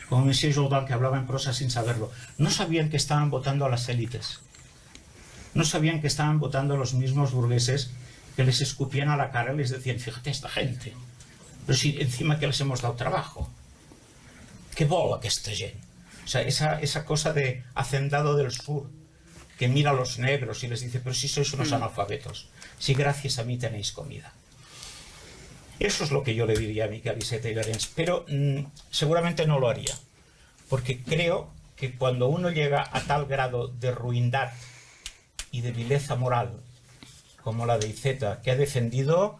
Como Monsieur Jourdan, que hablaba en prosa sin saberlo. No sabían que estaban votando a las élites. No sabían que estaban votando a los mismos burgueses que les escupían a la cara y les decían, fíjate esta gente, pero si encima que les hemos dado trabajo. ¿Qué bola que esta gente? O sea, esa cosa de hacendado del sur, que mira a los negros y les dice, pero si sois unos analfabetos, si gracias a mí tenéis comida. Eso es lo que yo le diría a Miquel Iceta y Llorens, pero seguramente no lo haría, porque creo que cuando uno llega a tal grado de ruindad y de vileza moral como la de Iceta, que ha defendido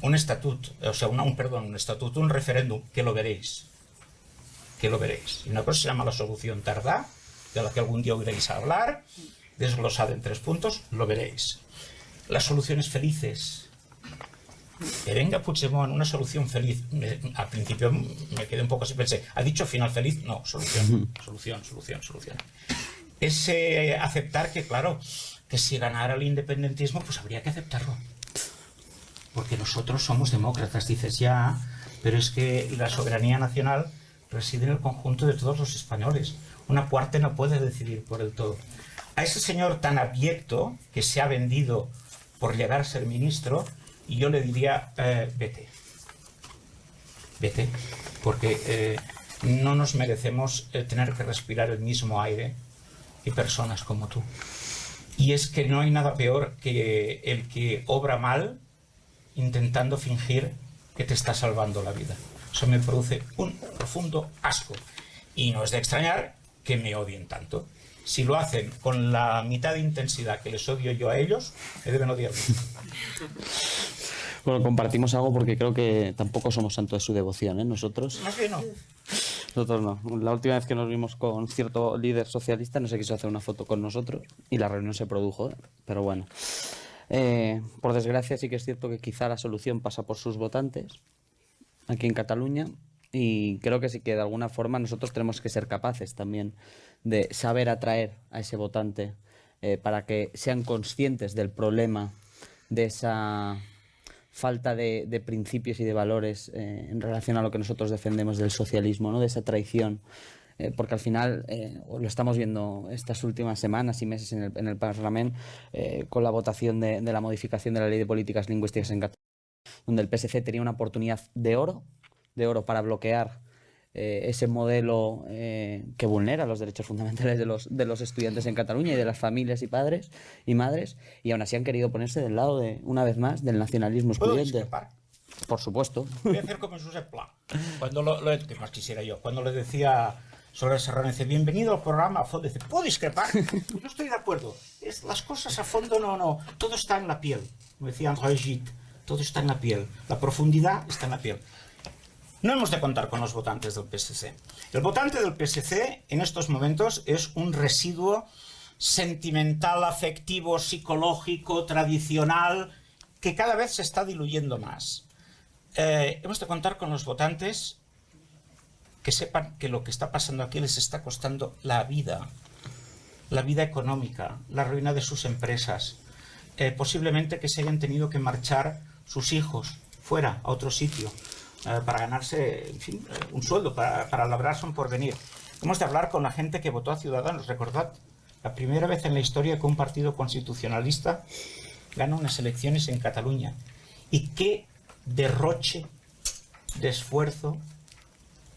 un estatuto, o sea, un referéndum, que lo veréis. Que lo veréis. Y una cosa se llama la solución tardá, de la que algún día oiréis hablar, desglosada en 3 puntos, lo veréis. Las soluciones felices. Que venga Puigdemont, una solución feliz. Al principio me quedé un poco así, pensé, ¿ha dicho final feliz? No, solución. Es aceptar que, claro, que si ganara el independentismo, pues habría que aceptarlo. Porque nosotros somos demócratas, dices ya, pero es que la soberanía nacional reside en el conjunto de todos los españoles. Una parte no puede decidir por el todo. A ese señor tan abyecto que se ha vendido por llegar a ser ministro, y yo le diría, vete, porque no nos merecemos tener que respirar el mismo aire que personas como tú. Y es que no hay nada peor que el que obra mal intentando fingir que te está salvando la vida. Eso me produce un profundo asco. Y no es de extrañar que me odien tanto. Si lo hacen con la mitad de intensidad que les odio yo a ellos, me deben odiar. Bueno, compartimos algo porque creo que tampoco somos santos de su devoción, ¿eh? Nosotros. Más bien no. Nosotros no. La última vez que nos vimos con cierto líder socialista no se quiso hacer una foto con nosotros y la reunión se produjo, pero bueno. Por desgracia sí que es cierto que quizá la solución pasa por sus votantes aquí en Cataluña y creo que sí que de alguna forma nosotros tenemos que ser capaces también de saber atraer a ese votante para que sean conscientes del problema de esa falta de principios y de valores en relación a lo que nosotros defendemos del socialismo, ¿no? De esa traición. Porque al final lo estamos viendo estas últimas semanas y meses en el Parlamento con la votación de la modificación de la Ley de Políticas Lingüísticas en Cataluña, donde el PSC tenía una oportunidad de oro para bloquear ese modelo que vulnera los derechos fundamentales de los estudiantes en Cataluña y de las familias y padres y madres, y aún así han querido ponerse del lado, una vez más, del nacionalismo excluyente. Por supuesto. Voy a hacer como Josep Pla. Cuando ¿qué más quisiera yo? Cuando le decía sobre Serrano, dice, bienvenido al programa a fondo, dice, ¿puedo discrepar? No estoy de acuerdo. Las cosas a fondo no. Todo está en la piel. Como decía André Gide, todo está en la piel. La profundidad está en la piel. No hemos de contar con los votantes del PSC. El votante del PSC en estos momentos es un residuo sentimental, afectivo, psicológico, tradicional, que cada vez se está diluyendo más. Hemos de contar con los votantes que sepan que lo que está pasando aquí les está costando la vida económica, la ruina de sus empresas, posiblemente que se hayan tenido que marchar sus hijos fuera, a otro sitio, para ganarse, en fin, un sueldo, para labrarse un porvenir. Hemos de hablar con la gente que votó a Ciudadanos. Recordad, la primera vez en la historia que un partido constitucionalista gana unas elecciones en Cataluña. Y qué derroche de esfuerzo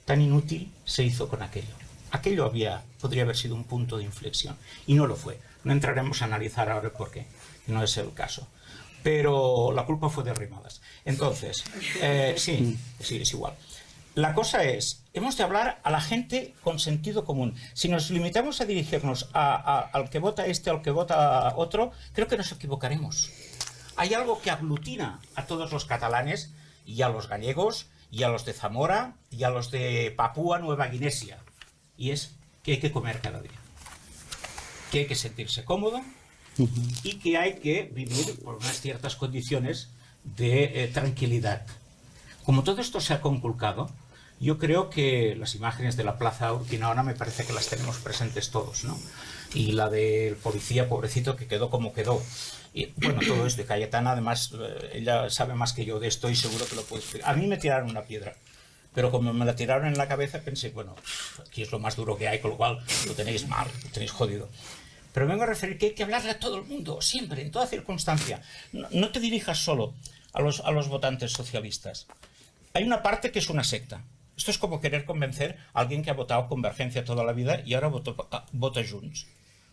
tan inútil se hizo con aquello. Aquello podría haber sido un punto de inflexión, y no lo fue. No entraremos a analizar ahora el por qué, no es el caso. Pero la culpa fue de Arrimadas. Entonces, sí, es igual. La cosa es, hemos de hablar a la gente con sentido común. Si nos limitamos a dirigirnos al que vota este, al que vota otro, creo que nos equivocaremos. Hay algo que aglutina a todos los catalanes, y a los gallegos, y a los de Zamora, y a los de Papúa Nueva Guinea, y es que hay que comer cada día, que hay que sentirse cómodo, y que hay que vivir por unas ciertas condiciones de tranquilidad. Como todo esto se ha conculcado, yo creo que las imágenes de la Plaza Urquinaona me parece que las tenemos presentes todos, ¿no? Y la del policía, pobrecito, que quedó como quedó. Y bueno, todo esto de Cayetana, además, ella sabe más que yo de esto y seguro que lo puede explicar. A mí me tiraron una piedra, pero como me la tiraron en la cabeza pensé, bueno, aquí es lo más duro que hay, con lo cual lo tenéis mal, lo tenéis jodido. Pero vengo a referir que hay que hablarle a todo el mundo, siempre, en toda circunstancia. No te dirijas solo a los votantes socialistas. Hay una parte que es una secta. Esto es como querer convencer a alguien que ha votado Convergencia toda la vida y ahora vota Junts.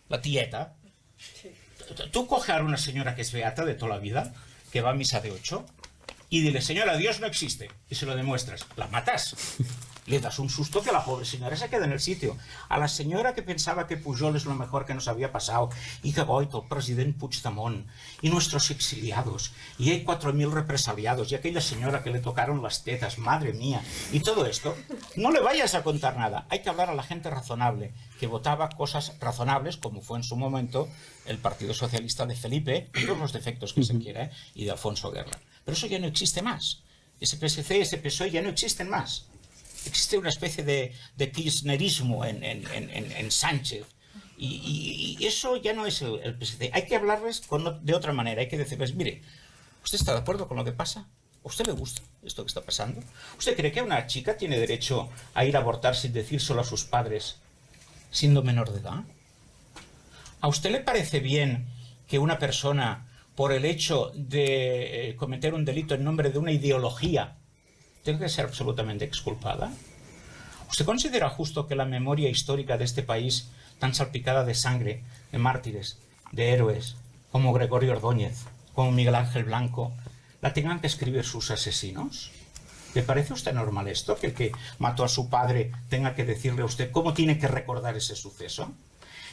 La tieta. Sí. Tú coges a una señora que es beata de toda la vida, que va a misa de 8, y dile, señora, Dios no existe, y se lo demuestras. La matas. Le das un susto que la pobre señora se queda en el sitio. A la señora que pensaba que Pujol es lo mejor que nos había pasado, y que Goito, el presidente Puigdemont, y nuestros exiliados, y hay 4.000 represaliados, y aquella señora que le tocaron las tetas, madre mía, y todo esto, no le vayas a contar nada. Hay que hablar a la gente razonable, que votaba cosas razonables, como fue en su momento el Partido Socialista de Felipe, con todos los defectos que se quiera, y de Alfonso Guerra. Pero eso ya no existe más. Ese PSC, ese PSOE ya no existen más. Existe una especie de kirchnerismo en Sánchez. Y eso ya no es el PSC. Hay que hablarles de otra manera. Hay que decirles, mire, ¿usted está de acuerdo con lo que pasa? ¿A usted le gusta esto que está pasando? ¿Usted cree que una chica tiene derecho a ir a abortar sin decírselo a sus padres, siendo menor de edad? ¿A usted le parece bien que una persona, por el hecho de cometer un delito en nombre de una ideología, tenga que ser absolutamente exculpada? ¿Usted considera justo que la memoria histórica de este país, tan salpicada de sangre, de mártires, de héroes, como Gregorio Ordóñez, como Miguel Ángel Blanco, la tengan que escribir sus asesinos? ¿Le parece a usted normal esto? Que el que mató a su padre tenga que decirle a usted cómo tiene que recordar ese suceso.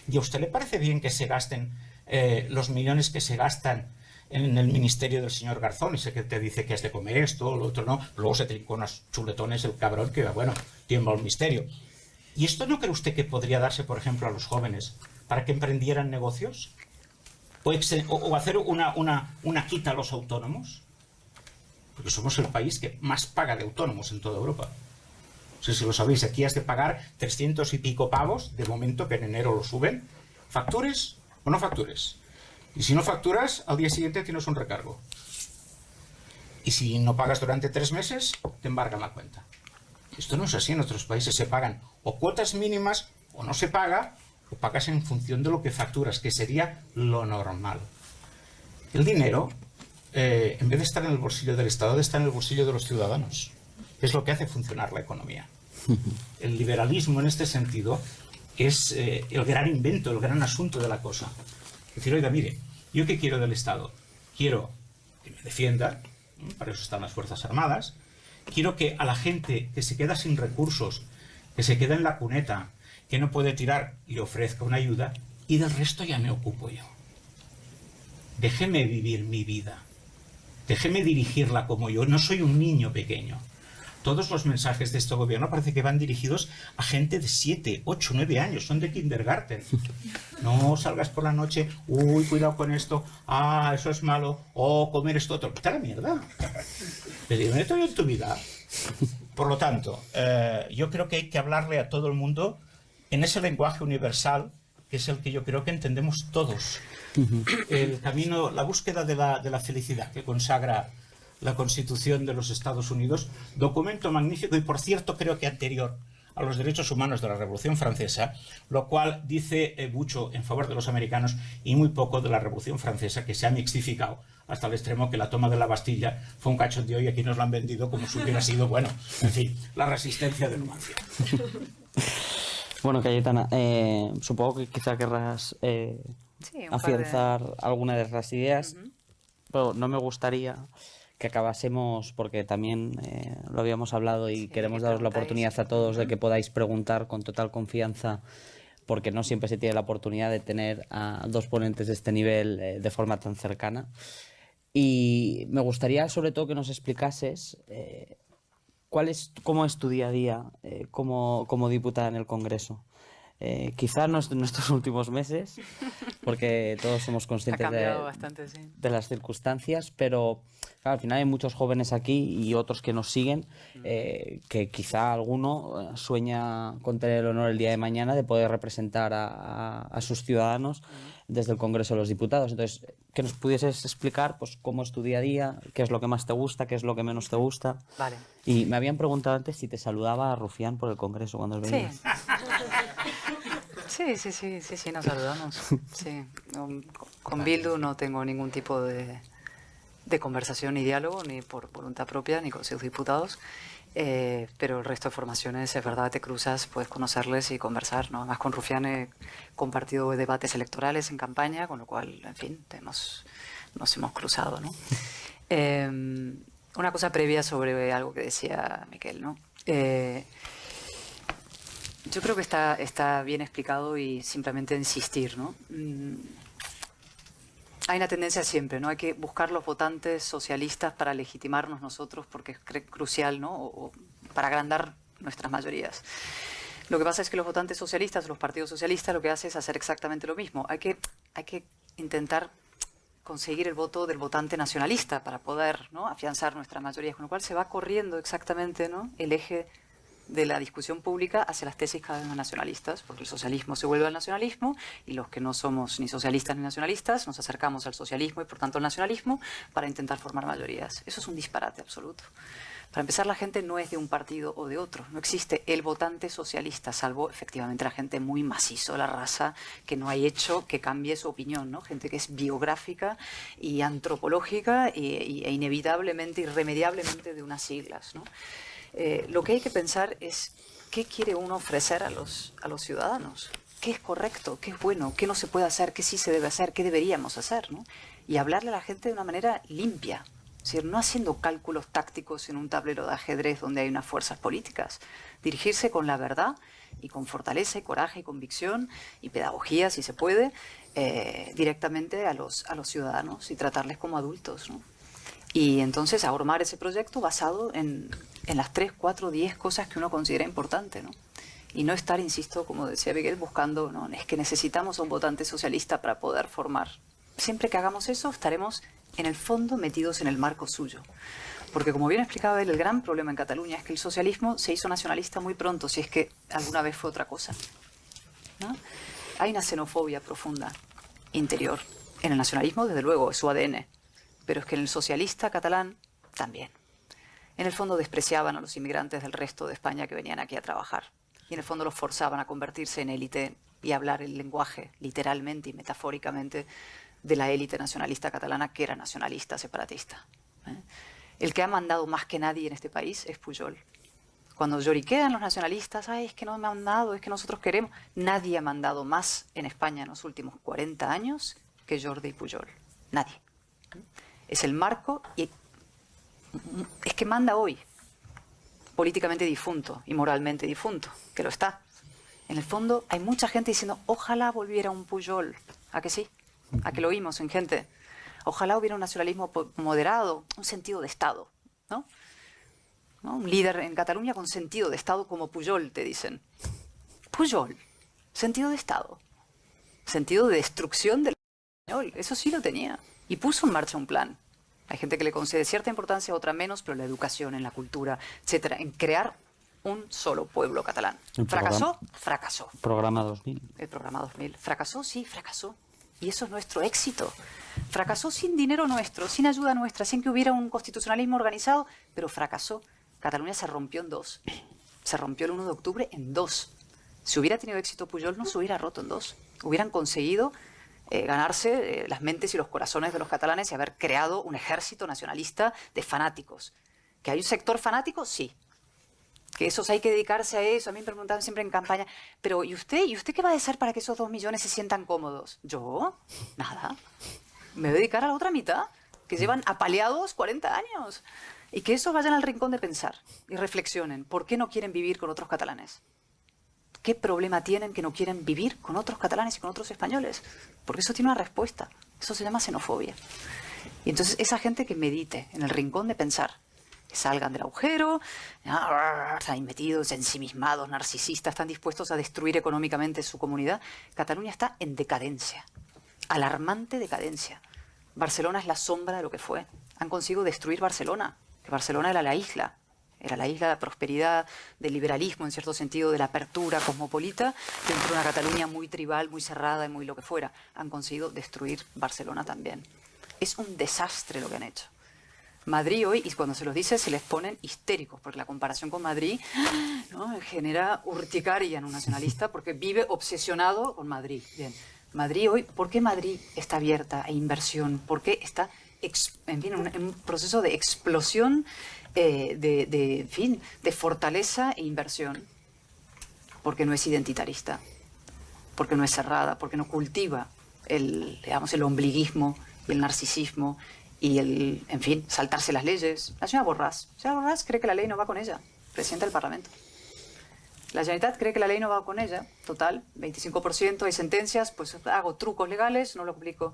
¿Y a usted le parece bien que se gasten los millones que se gastan en el ministerio del señor Garzón? Ese que te dice que has de comer esto, lo otro no. Luego se trincó unos chuletones el cabrón que, bueno, tiembla el misterio. ¿Y esto no cree usted que podría darse, por ejemplo, a los jóvenes para que emprendieran negocios? ¿O hacer una quita a los autónomos? Porque somos el país que más paga de autónomos en toda Europa. No sé si lo sabéis, aquí has de pagar 300 y pico pavos, de momento que en enero lo suben. ¿Factures o no factures? Y si no facturas, al día siguiente tienes un recargo. Y si no pagas durante 3 meses, te embargan la cuenta. Esto no es así en otros países. Se pagan o cuotas mínimas o no se paga, o pagas en función de lo que facturas, que sería lo normal. El dinero, en vez de estar en el bolsillo del Estado, debe estar en el bolsillo de los ciudadanos. Es lo que hace funcionar la economía. El liberalismo, en este sentido, es el gran invento, el gran asunto de la cosa. Es decir, oiga, mire, ¿yo qué quiero del Estado? Quiero que me defienda, para eso están las Fuerzas Armadas. Quiero que a la gente que se queda sin recursos, que se queda en la cuneta, que no puede tirar, le ofrezca una ayuda, y del resto ya me ocupo yo. Déjeme vivir mi vida. Déjeme dirigirla como yo. No soy un niño pequeño. Todos los mensajes de este gobierno parece que van dirigidos a gente de 7, 8, 9 años. Son de kindergarten. No salgas por la noche. Uy, cuidado con esto. Ah, eso es malo. Oh, comer esto otro. Vete a la mierda. Pero meto yo en tu vida. Por lo tanto, yo creo que hay que hablarle a todo el mundo en ese lenguaje universal, que es el que yo creo que entendemos todos. El camino, la búsqueda de la felicidad que consagra la Constitución de los Estados Unidos, documento magnífico y, por cierto, creo que anterior a los derechos humanos de la Revolución Francesa, lo cual dice mucho en favor de los americanos y muy poco de la Revolución Francesa, que se ha mixificado hasta el extremo que la toma de la Bastilla fue un cachondeo y aquí nos lo han vendido como si hubiera sido, bueno, en fin, la resistencia de Numancia. Bueno, Cayetana, supongo que quizá querrás afianzar alguna de las ideas, pero no me gustaría que acabásemos, porque también lo habíamos hablado y queremos daros la oportunidad a todos de que podáis preguntar con total confianza, porque no siempre se tiene la oportunidad de tener a dos ponentes de este nivel de forma tan cercana. Y me gustaría sobre todo que nos explicases cómo es tu día a día como diputada en el Congreso. Quizá no en estos últimos meses, porque todos somos conscientes bastante, sí, de las circunstancias, pero claro, al final hay muchos jóvenes aquí y otros que nos siguen, que quizá alguno sueña con tener el honor el día de mañana de poder representar a sus ciudadanos desde el Congreso de los Diputados. Entonces, que nos pudieses explicar pues cómo es tu día a día, qué es lo que más te gusta, qué es lo que menos te gusta. Vale. Y me habían preguntado antes si te saludaba a Rufián por el Congreso cuando venías. Sí, nos saludamos. Sí. Con Bildu no tengo ningún tipo de conversación ni diálogo, ni por voluntad propia, ni con sus diputados. Pero el resto de formaciones, es verdad, te cruzas, puedes conocerles y conversar, ¿no? Además, con Rufián he compartido debates electorales en campaña, con lo cual, en fin, nos hemos cruzado, ¿no? Una cosa previa sobre algo que decía Miquel, ¿no? Yo creo que está bien explicado y simplemente insistir, ¿no? Hay una tendencia siempre, ¿no? Hay que buscar los votantes socialistas para legitimarnos nosotros porque es crucial, ¿no? O para agrandar nuestras mayorías. Lo que pasa es que los votantes socialistas, los partidos socialistas, lo que hacen es hacer exactamente lo mismo. Hay que intentar conseguir el voto del votante nacionalista para poder, ¿no?, afianzar nuestras mayorías, con lo cual se va corriendo exactamente, ¿no?, el eje de la discusión pública hacia las tesis cada vez más nacionalistas, porque el socialismo se vuelve al nacionalismo y los que no somos ni socialistas ni nacionalistas nos acercamos al socialismo y por tanto al nacionalismo para intentar formar mayorías. Eso es un disparate absoluto. Para empezar, la gente no es de un partido o de otro. No existe el votante socialista, salvo efectivamente la gente muy macizo, la raza, que no hay hecho que cambie su opinión, ¿no? Gente que es biográfica y antropológica e inevitablemente, irremediablemente de unas siglas, ¿no? Lo que hay que pensar es qué quiere uno ofrecer a los ciudadanos, qué es correcto, qué es bueno, qué no se puede hacer, qué sí se debe hacer, qué deberíamos hacer, ¿no? Y hablarle a la gente de una manera limpia, Es decir, no haciendo cálculos tácticos en un tablero de ajedrez donde hay unas fuerzas políticas. Dirigirse con la verdad y con fortaleza y coraje y convicción y pedagogía, si se puede, directamente a los ciudadanos y tratarles como adultos, ¿no? Y entonces armar ese proyecto basado en las 3, 4, 10 cosas que uno considera importante, ¿no? Y no estar, insisto, como decía Miguel, buscando, no, es que necesitamos a un votante socialista para poder formar. Siempre que hagamos eso, estaremos en el fondo metidos en el marco suyo. Porque como bien explicaba él, el gran problema en Cataluña es que el socialismo se hizo nacionalista muy pronto, si es que alguna vez fue otra cosa, ¿no? Hay una xenofobia profunda, interior. En el nacionalismo, desde luego, es su ADN. Pero es que en el socialista catalán, también. En el fondo despreciaban a los inmigrantes del resto de España que venían aquí a trabajar. Y en el fondo los forzaban a convertirse en élite y a hablar el lenguaje, literalmente y metafóricamente, de la élite nacionalista catalana, que era nacionalista, separatista. El que ha mandado más que nadie en este país es Pujol. Cuando lloriquean los nacionalistas, ay, es que no me han mandado, es que nosotros queremos. Nadie ha mandado más en España en los últimos 40 años que Jordi Pujol. Nadie. Es el marco y es que manda hoy, políticamente difunto y moralmente difunto, que lo está. En el fondo hay mucha gente diciendo, ojalá volviera un Pujol. ¿A que sí? ¿A que lo oímos en gente? Ojalá hubiera un nacionalismo moderado, un sentido de Estado, ¿no? Un líder en Cataluña con sentido de Estado como Pujol, te dicen. Pujol, sentido de Estado. Sentido de destrucción del español, eso sí lo tenía. Y puso en marcha un plan. Hay gente que le concede cierta importancia, otra menos, pero la educación, en la cultura, etcétera, en crear un solo pueblo catalán. ¿Fracasó? Fracasó. Programa 2000. El programa 2000. ¿Fracasó? Sí, fracasó. Y eso es nuestro éxito. Fracasó sin dinero nuestro, sin ayuda nuestra, sin que hubiera un constitucionalismo organizado, pero fracasó. Cataluña se rompió en dos. Se rompió el 1 de octubre en dos. Si hubiera tenido éxito Pujol, no se hubiera roto en dos. Hubieran conseguido ganarse las mentes y los corazones de los catalanes y haber creado un ejército nacionalista de fanáticos. ¿Que hay un sector fanático? Sí. Que esos hay que dedicarse a eso. A mí me preguntaban siempre en campaña, pero ¿y usted qué va a hacer para que esos 2 millones se sientan cómodos? ¿Yo? Nada. Me voy a dedicar a la otra mitad, que llevan apaleados 40 años. Y que esos vayan al rincón de pensar y reflexionen. ¿Por qué no quieren vivir con otros catalanes? ¿Qué problema tienen que no quieren vivir con otros catalanes y con otros españoles? Porque eso tiene una respuesta. Eso se llama xenofobia. Y entonces esa gente que medite en el rincón de pensar, que salgan del agujero, están ahí metidos, ensimismados, narcisistas, están dispuestos a destruir económicamente su comunidad. Cataluña está en decadencia, alarmante decadencia. Barcelona es la sombra de lo que fue. Han conseguido destruir Barcelona, que Barcelona era la isla de prosperidad, del liberalismo, en cierto sentido, de la apertura cosmopolita, dentro de una Cataluña muy tribal, muy cerrada y muy lo que fuera. Han conseguido destruir Barcelona también. Es un desastre lo que han hecho. Madrid hoy, y cuando se los dice, se les ponen histéricos, porque la comparación con Madrid, ¿no?, genera urticaria en un nacionalista, porque vive obsesionado con Madrid. Bien, Madrid hoy, ¿por qué Madrid está abierta a inversión? ¿Por qué está, en fin, en un proceso de explosión de fortaleza e inversión? Porque no es identitarista, porque no es cerrada, porque no cultiva el ombliguismo y el narcisismo y en fin, saltarse las leyes. La señora Borràs cree que la ley no va con ella, presidenta del Parlamento. La Generalitat cree que la ley no va con ella, total, 25%, hay sentencias, pues hago trucos legales, no lo aplico.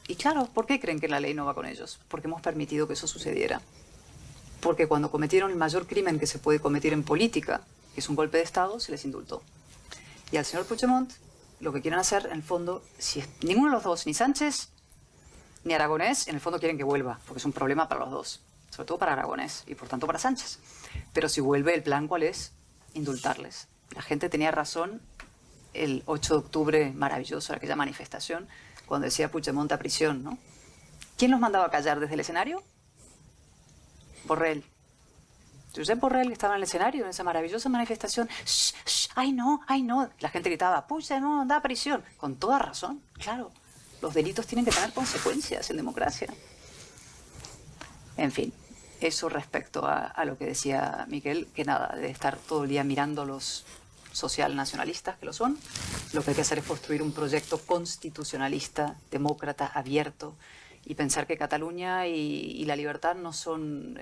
Y claro, ¿por qué creen que la ley no va con ellos? Porque hemos permitido que eso sucediera. Porque cuando cometieron el mayor crimen que se puede cometer en política, que es un golpe de Estado, se les indultó. Y al señor Puigdemont, lo que quieren hacer, en el fondo, si ninguno de los dos, ni Sánchez ni Aragonés, en el fondo quieren que vuelva, porque es un problema para los dos, sobre todo para Aragonés y por tanto para Sánchez. Pero si vuelve, el plan, ¿cuál es? Indultarles. La gente tenía razón el 8 de octubre, maravilloso, aquella manifestación, cuando decía Puigdemont a prisión, ¿no? ¿Quién los mandaba a callar desde el escenario? Borrell. Josep Borrell estaba en el escenario en esa maravillosa manifestación. ¡Shh, shh! ¡Ay, no! ¡Ay, no! La gente gritaba, Puigdemont, da prisión. Con toda razón, claro. Los delitos tienen que tener consecuencias en democracia. En fin, eso respecto a lo que decía Miguel, que nada, de estar todo el día mirando los social nacionalistas, que lo son. Lo que hay que hacer es construir un proyecto constitucionalista, demócrata, abierto y pensar que Cataluña y la libertad no son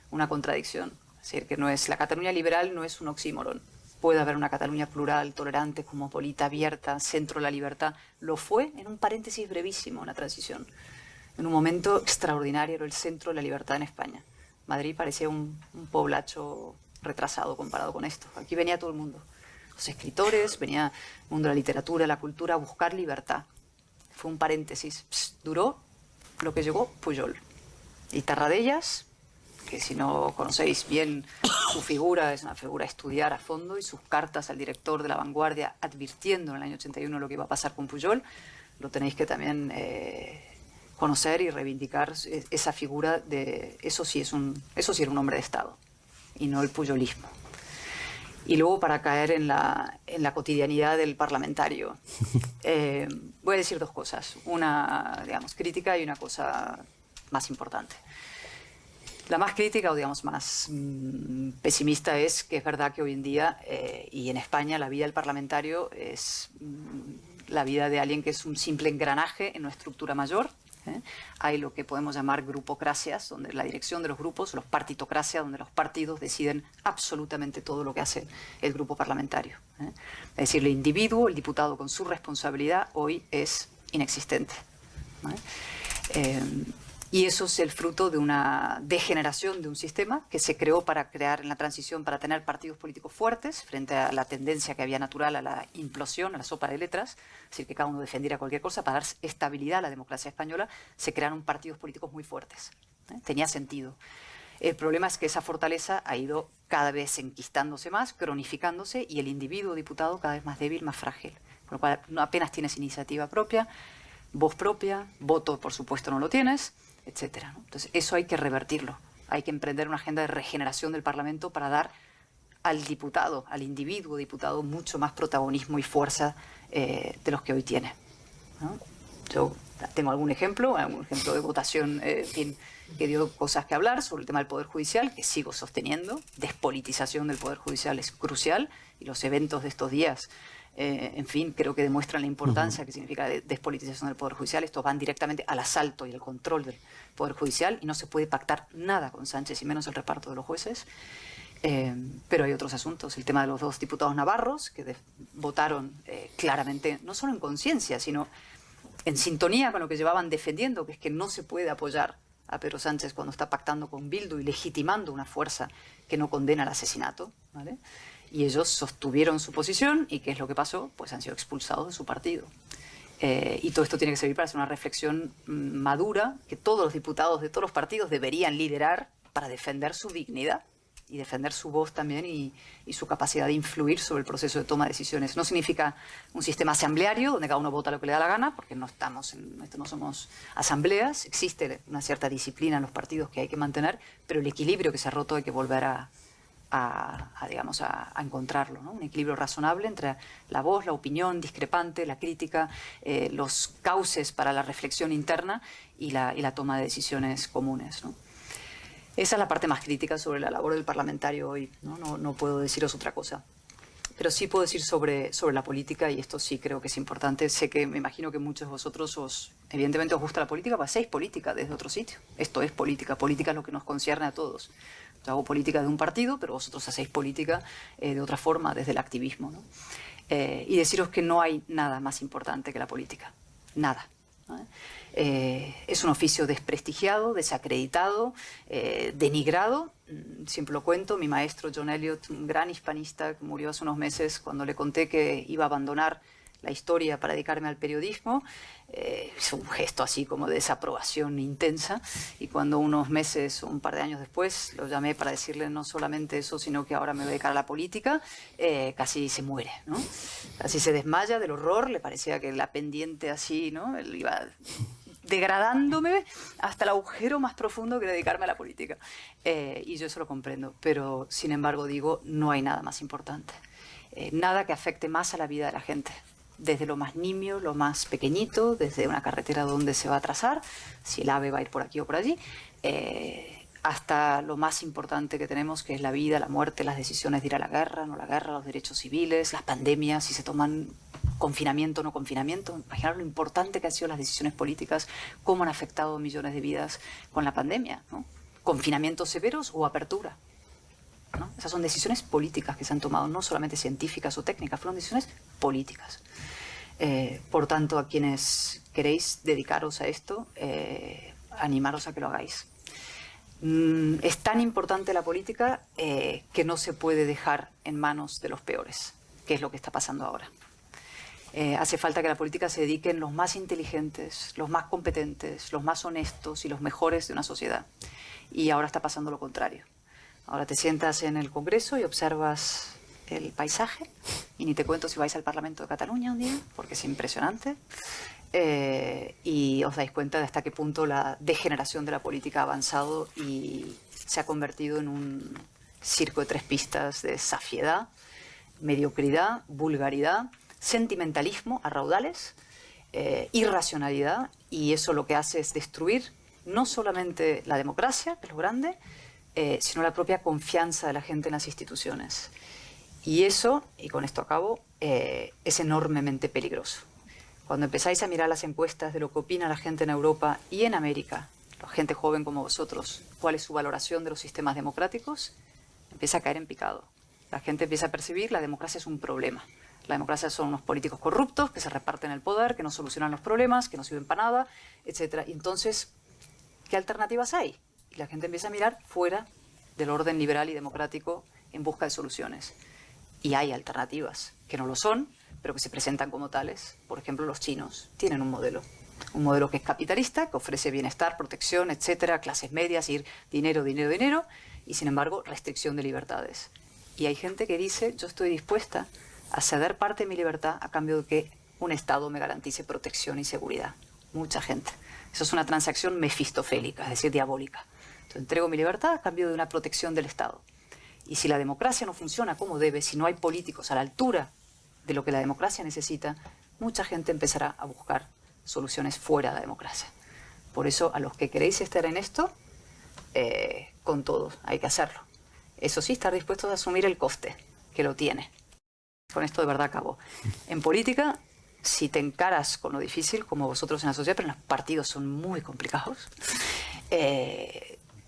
una contradicción. Es decir, que la Cataluña liberal no es un oxímoron. Puede haber una Cataluña plural, tolerante, cosmopolita, abierta, centro de la libertad. Lo fue en un paréntesis brevísimo en la transición. En un momento extraordinario era el centro de la libertad en España. Madrid parecía un poblacho retrasado comparado con esto. Aquí venía todo el mundo. Los escritores, venía el mundo de la literatura, la cultura, a buscar libertad. Fue un paréntesis. Duró lo que llegó Pujol. Y Tarradellas, que si no conocéis bien su figura, es una figura a estudiar a fondo, y sus cartas al director de La Vanguardia advirtiendo en el año 81 lo que iba a pasar con Pujol, lo tenéis que también conocer y reivindicar esa figura de... Eso sí era un hombre de Estado, y no el puyolismo. Y luego, para caer en la cotidianidad del parlamentario, voy a decir dos cosas. Una, digamos, crítica y una cosa más importante. La más crítica, o digamos más pesimista, es que es verdad que hoy en día, y en España, la vida del parlamentario es la vida de alguien que es un simple engranaje en una estructura mayor. Hay lo que podemos llamar grupocracias, donde la dirección de los grupos, los partitocracias, donde los partidos deciden absolutamente todo lo que hace el grupo parlamentario. Es decir, el individuo, el diputado con su responsabilidad, hoy es inexistente. Y eso es el fruto de una degeneración de un sistema que se creó para crear en la transición, para tener partidos políticos fuertes frente a la tendencia que había natural a la implosión, a la sopa de letras, es decir, que cada uno defendiera cualquier cosa. Para dar estabilidad a la democracia española se crearon partidos políticos muy fuertes. Tenía sentido. El problema es que esa fortaleza ha ido cada vez enquistándose más, cronificándose, y el individuo diputado cada vez más débil, más frágil. Con lo cual apenas tienes iniciativa propia, voz propia, voto por supuesto no lo tienes, etcétera, ¿no? Entonces eso hay que revertirlo. Hay que emprender una agenda de regeneración del Parlamento para dar al diputado, al individuo diputado, mucho más protagonismo y fuerza de los que hoy tiene, ¿no? Yo tengo algún ejemplo de votación que dio cosas que hablar sobre el tema del Poder Judicial, que sigo sosteniendo. Despolitización del Poder Judicial es crucial, y los eventos de estos días, en fin, creo que demuestran la importancia que significa despolitización del Poder Judicial. Estos van directamente al asalto y al control del Poder Judicial, y no se puede pactar nada con Sánchez, y menos el reparto de los jueces. Pero hay otros asuntos. El tema de los dos diputados navarros, que votaron claramente, no solo en conciencia, sino en sintonía con lo que llevaban defendiendo, que es que no se puede apoyar a Pedro Sánchez cuando está pactando con Bildu y legitimando una fuerza que no condena el asesinato, ¿vale? Y ellos sostuvieron su posición, y ¿qué es lo que pasó? Pues han sido expulsados de su partido. Y todo esto tiene que servir para hacer una reflexión madura que todos los diputados de todos los partidos deberían liderar para defender su dignidad y defender su voz también, y su capacidad de influir sobre el proceso de toma de decisiones. No significa un sistema asambleario donde cada uno vota lo que le da la gana, porque no somos asambleas. Existe una cierta disciplina en los partidos que hay que mantener, pero el equilibrio que se ha roto hay que volver a encontrarlo, ¿no? Un equilibrio razonable entre la voz, la opinión discrepante, la crítica, los cauces para la reflexión interna y la toma de decisiones comunes, ¿no? Esa es la parte más crítica sobre la labor del parlamentario hoy, ¿no? No puedo deciros otra cosa. Pero sí puedo decir sobre la política, y esto sí creo que es importante. Me imagino que muchos de vosotros evidentemente os gusta la política, pues hacéis política desde otro sitio. Esto es política. Política es lo que nos concierne a todos. Yo hago política de un partido, pero vosotros hacéis política de otra forma, desde el activismo, ¿no? Y deciros que no hay nada más importante que la política. Nada. Es un oficio desprestigiado, desacreditado, denigrado. Siempre lo cuento. Mi maestro John Eliot, un gran hispanista que murió hace unos meses, cuando le conté que iba a abandonar la historia para dedicarme al periodismo, hizo un gesto así como de desaprobación intensa, y cuando unos meses o un par de años después lo llamé para decirle no solamente eso, sino que ahora me voy a dedicar a la política, casi se muere, ¿no? Casi se desmaya del horror. Le parecía que la pendiente así, ¿no? Él iba degradándome hasta el agujero más profundo que dedicarme a la política. Y yo eso lo comprendo, pero sin embargo digo, no hay nada más importante. Nada que afecte más a la vida de la gente. Desde lo más nimio, lo más pequeñito, desde una carretera donde se va a trazar, si el AVE va a ir por aquí o por allí, hasta lo más importante que tenemos, que es la vida, la muerte, las decisiones de ir a la guerra, no la guerra, los derechos civiles, las pandemias, si se toman confinamiento, no confinamiento. Imaginar lo importante que han sido las decisiones políticas, cómo han afectado millones de vidas con la pandemia, ¿no? Confinamientos severos o apertura, ¿no? Esas son decisiones políticas que se han tomado, no solamente científicas o técnicas, fueron decisiones políticas. Por tanto, a quienes queréis dedicaros a esto, animaros a que lo hagáis. Es tan importante la política que no se puede dejar en manos de los peores, que es lo que está pasando ahora. Hace falta que la política se dediquen los más inteligentes, los más competentes, los más honestos y los mejores de una sociedad. Y ahora está pasando lo contrario. Ahora te sientas en el Congreso y observas el paisaje, y ni te cuento si vais al Parlamento de Cataluña un día, porque es impresionante, y os dais cuenta de hasta qué punto la degeneración de la política ha avanzado y se ha convertido en un circo de 3 pistas de safiedad, mediocridad, vulgaridad, sentimentalismo a raudales, irracionalidad, y eso lo que hace es destruir no solamente la democracia, que es lo grande, sino la propia confianza de la gente en las instituciones. Y eso, y con esto acabo, es enormemente peligroso. Cuando empezáis a mirar las encuestas de lo que opina la gente en Europa y en América, la gente joven como vosotros, cuál es su valoración de los sistemas democráticos, empieza a caer en picado. La gente empieza a percibir la democracia es un problema. La democracia son unos políticos corruptos que se reparten el poder, que no solucionan los problemas, que no sirven para nada, etc. Y entonces, ¿qué alternativas hay? Y la gente empieza a mirar fuera del orden liberal y democrático en busca de soluciones. Y hay alternativas que no lo son, pero que se presentan como tales. Por ejemplo, los chinos tienen un modelo que es capitalista, que ofrece bienestar, protección, etcétera, clases medias, ir dinero, dinero, dinero, y sin embargo, restricción de libertades. Y hay gente que dice, yo estoy dispuesta a ceder parte de mi libertad a cambio de que un Estado me garantice protección y seguridad. Mucha gente. Eso es una transacción mefistofélica, es decir, diabólica. Entonces, entrego mi libertad a cambio de una protección del Estado. Y si la democracia no funciona como debe, si no hay políticos a la altura de lo que la democracia necesita, mucha gente empezará a buscar soluciones fuera de la democracia. Por eso, a los que queréis estar en esto, con todos, hay que hacerlo. Eso sí, estar dispuestos a asumir el coste, que lo tiene. Con esto de verdad acabo. En política, si te encaras con lo difícil, como vosotros en la sociedad, pero en los partidos son muy complicados,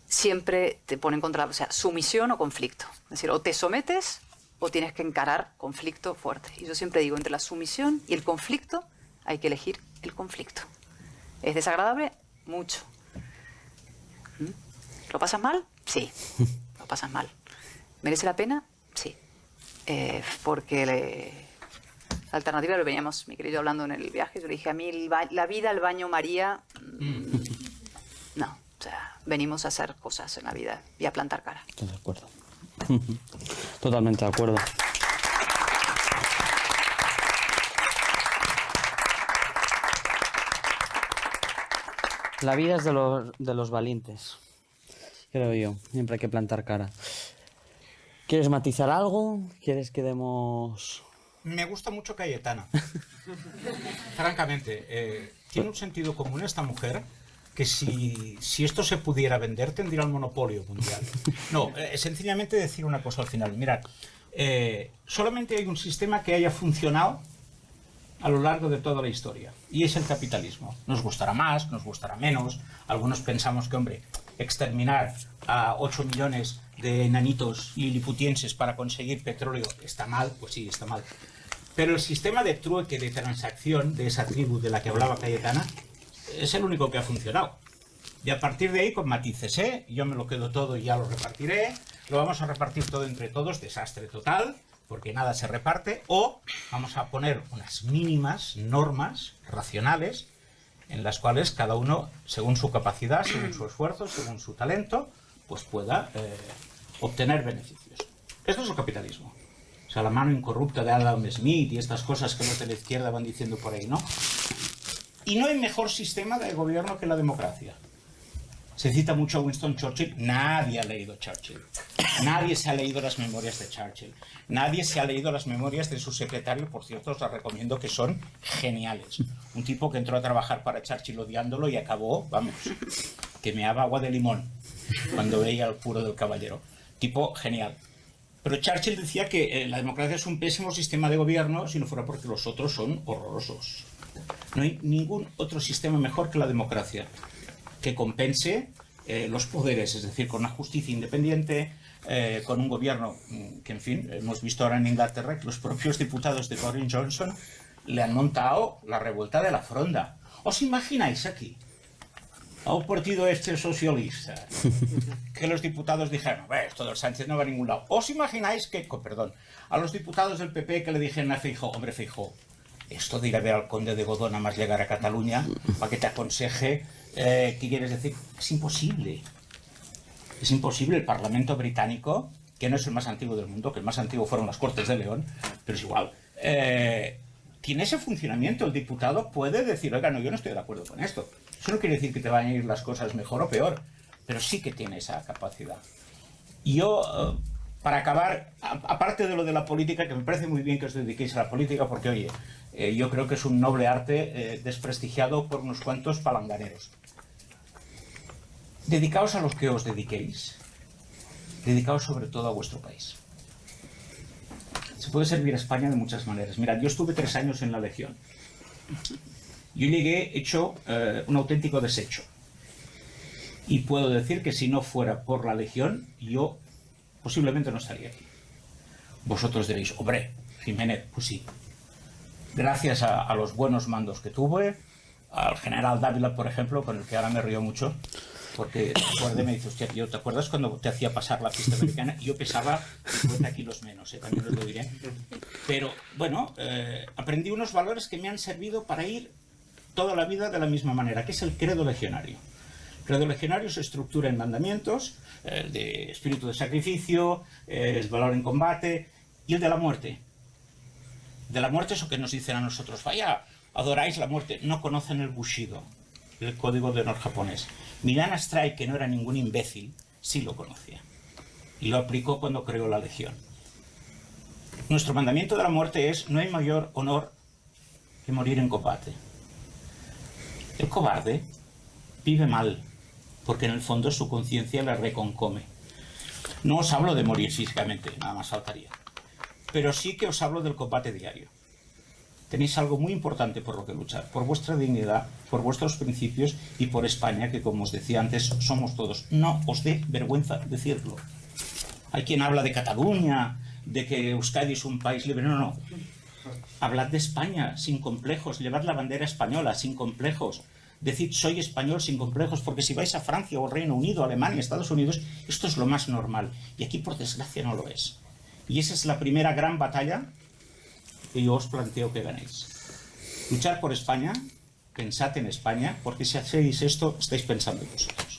siempre te ponen contra, o sea, sumisión o conflicto. Es decir, o te sometes o tienes que encarar conflicto fuerte. Y yo siempre digo, entre la sumisión y el conflicto, hay que elegir el conflicto. ¿Es desagradable? Mucho. ¿Lo pasas mal? Sí, lo pasas mal. ¿Merece la pena? Sí. Porque la alternativa, lo veníamos, mi querido, hablando en el viaje, yo le dije, a mí la vida al baño María, no. O sea, venimos a hacer cosas en la vida y a plantar cara. Estoy de acuerdo. Totalmente de acuerdo. La vida es de los valientes, creo yo. Siempre hay que plantar cara. ¿Quieres matizar algo? ¿Quieres que demos...? Me gusta mucho Cayetana. Francamente, tiene un sentido común esta mujer que si esto se pudiera vender tendría el monopolio mundial. No, sencillamente decir una cosa al final. Mirad, solamente hay un sistema que haya funcionado a lo largo de toda la historia, y es el capitalismo. Nos gustará más, nos gustará menos. Algunos pensamos que, hombre, exterminar a 8 millones de enanitos liliputienses para conseguir petróleo está mal, pues sí, está mal. Pero el sistema de trueque, de transacción de esa tribu de la que hablaba Cayetana, es el único que ha funcionado. Y a partir de ahí, con matices, yo me lo quedo todo y ya lo repartiré, lo vamos a repartir todo entre todos, desastre total, porque nada se reparte, o vamos a poner unas mínimas normas racionales en las cuales cada uno, según su capacidad, según su esfuerzo, según su talento, pues pueda obtener beneficios. Esto es el capitalismo. O sea, la mano incorrupta de Adam Smith y estas cosas que los de la izquierda van diciendo por ahí, ¿no? Y no hay mejor sistema de gobierno que la democracia. Se cita mucho a Winston Churchill. Nadie ha leído Churchill. Nadie se ha leído las memorias de Churchill. Nadie se ha leído las memorias de su secretario. Por cierto, os las recomiendo, que son geniales. Un tipo que entró a trabajar para Churchill odiándolo y acabó, vamos, que meaba agua de limón cuando veía el puro del caballero. Tipo genial. Pero Churchill decía que la democracia es un pésimo sistema de gobierno si no fuera porque los otros son horrorosos. No hay ningún otro sistema mejor que la democracia, que compense los poderes, es decir, con una justicia independiente, con un gobierno que, en fin, hemos visto ahora en Inglaterra que los propios diputados de Boris Johnson le han montado la revuelta de la fronda. ¿Os imagináis aquí a un partido socialista que los diputados dijeron, esto del Sánchez no va a ningún lado? ¿Os imagináis que, perdón, a los diputados del PP que le dijeron a Feijóo, hombre Feijóo, esto de ir a ver al conde de Godó nada más llegar a Cataluña para que te aconseje qué quieres decir? Es imposible. Es imposible. El Parlamento británico, que no es el más antiguo del mundo, que el más antiguo fueron las Cortes de León, pero es igual, tiene ese funcionamiento. El diputado puede decir, oiga, no, yo no estoy de acuerdo con esto. Eso no quiere decir que te vayan a ir las cosas mejor o peor, pero sí que tiene esa capacidad. Y yo, para acabar, aparte de lo de la política, que me parece muy bien que os dediquéis a la política, porque, oye, yo creo que es un noble arte desprestigiado por unos cuantos palanganeros. Dedicaos a los que os dediquéis. Dedicaos sobre todo a vuestro país. Se puede servir a España de muchas maneras. Mirad, yo estuve 3 años en la Legión. Yo llegué hecho un auténtico desecho. Y puedo decir que si no fuera por la Legión, yo posiblemente no estaría aquí. Vosotros diréis, hombre, Jiménez, pues sí. Gracias a los buenos mandos que tuve, al general Dávila, por ejemplo, con el que ahora me río mucho, porque me dice, hostia, tío, ¿te acuerdas cuando te hacía pasar la pista americana? Yo pesaba 50 kilos menos, también os lo diré. Pero, bueno, aprendí unos valores que me han servido para ir toda la vida de la misma manera, que es el credo legionario. El credo legionario se estructura en mandamientos, de espíritu de sacrificio, el valor en combate y el de la muerte. De la muerte, eso que nos dicen a nosotros, vaya, adoráis la muerte, no conocen el Bushido, el código de honor japonés. Milana Strike, que no era ningún imbécil, sí lo conocía. Y lo aplicó cuando creó la Legión. Nuestro mandamiento de la muerte es, no hay mayor honor que morir en combate. El cobarde vive mal, porque en el fondo su conciencia le reconcome. No os hablo de morir físicamente, nada más faltaría. Pero sí que os hablo del combate diario. Tenéis algo muy importante por lo que luchar, por vuestra dignidad, por vuestros principios y por España, que como os decía antes, somos todos. No os dé vergüenza decirlo. Hay quien habla de Cataluña, de que Euskadi es un país libre. No, no. Hablad de España sin complejos, llevad la bandera española sin complejos. Decid soy español sin complejos, porque si vais a Francia o Reino Unido, Alemania, Estados Unidos, esto es lo más normal. Y aquí, por desgracia, no lo es. Y esa es la primera gran batalla que yo os planteo que ganéis. Luchar por España, pensad en España, porque si hacéis esto, estáis pensando en vosotros.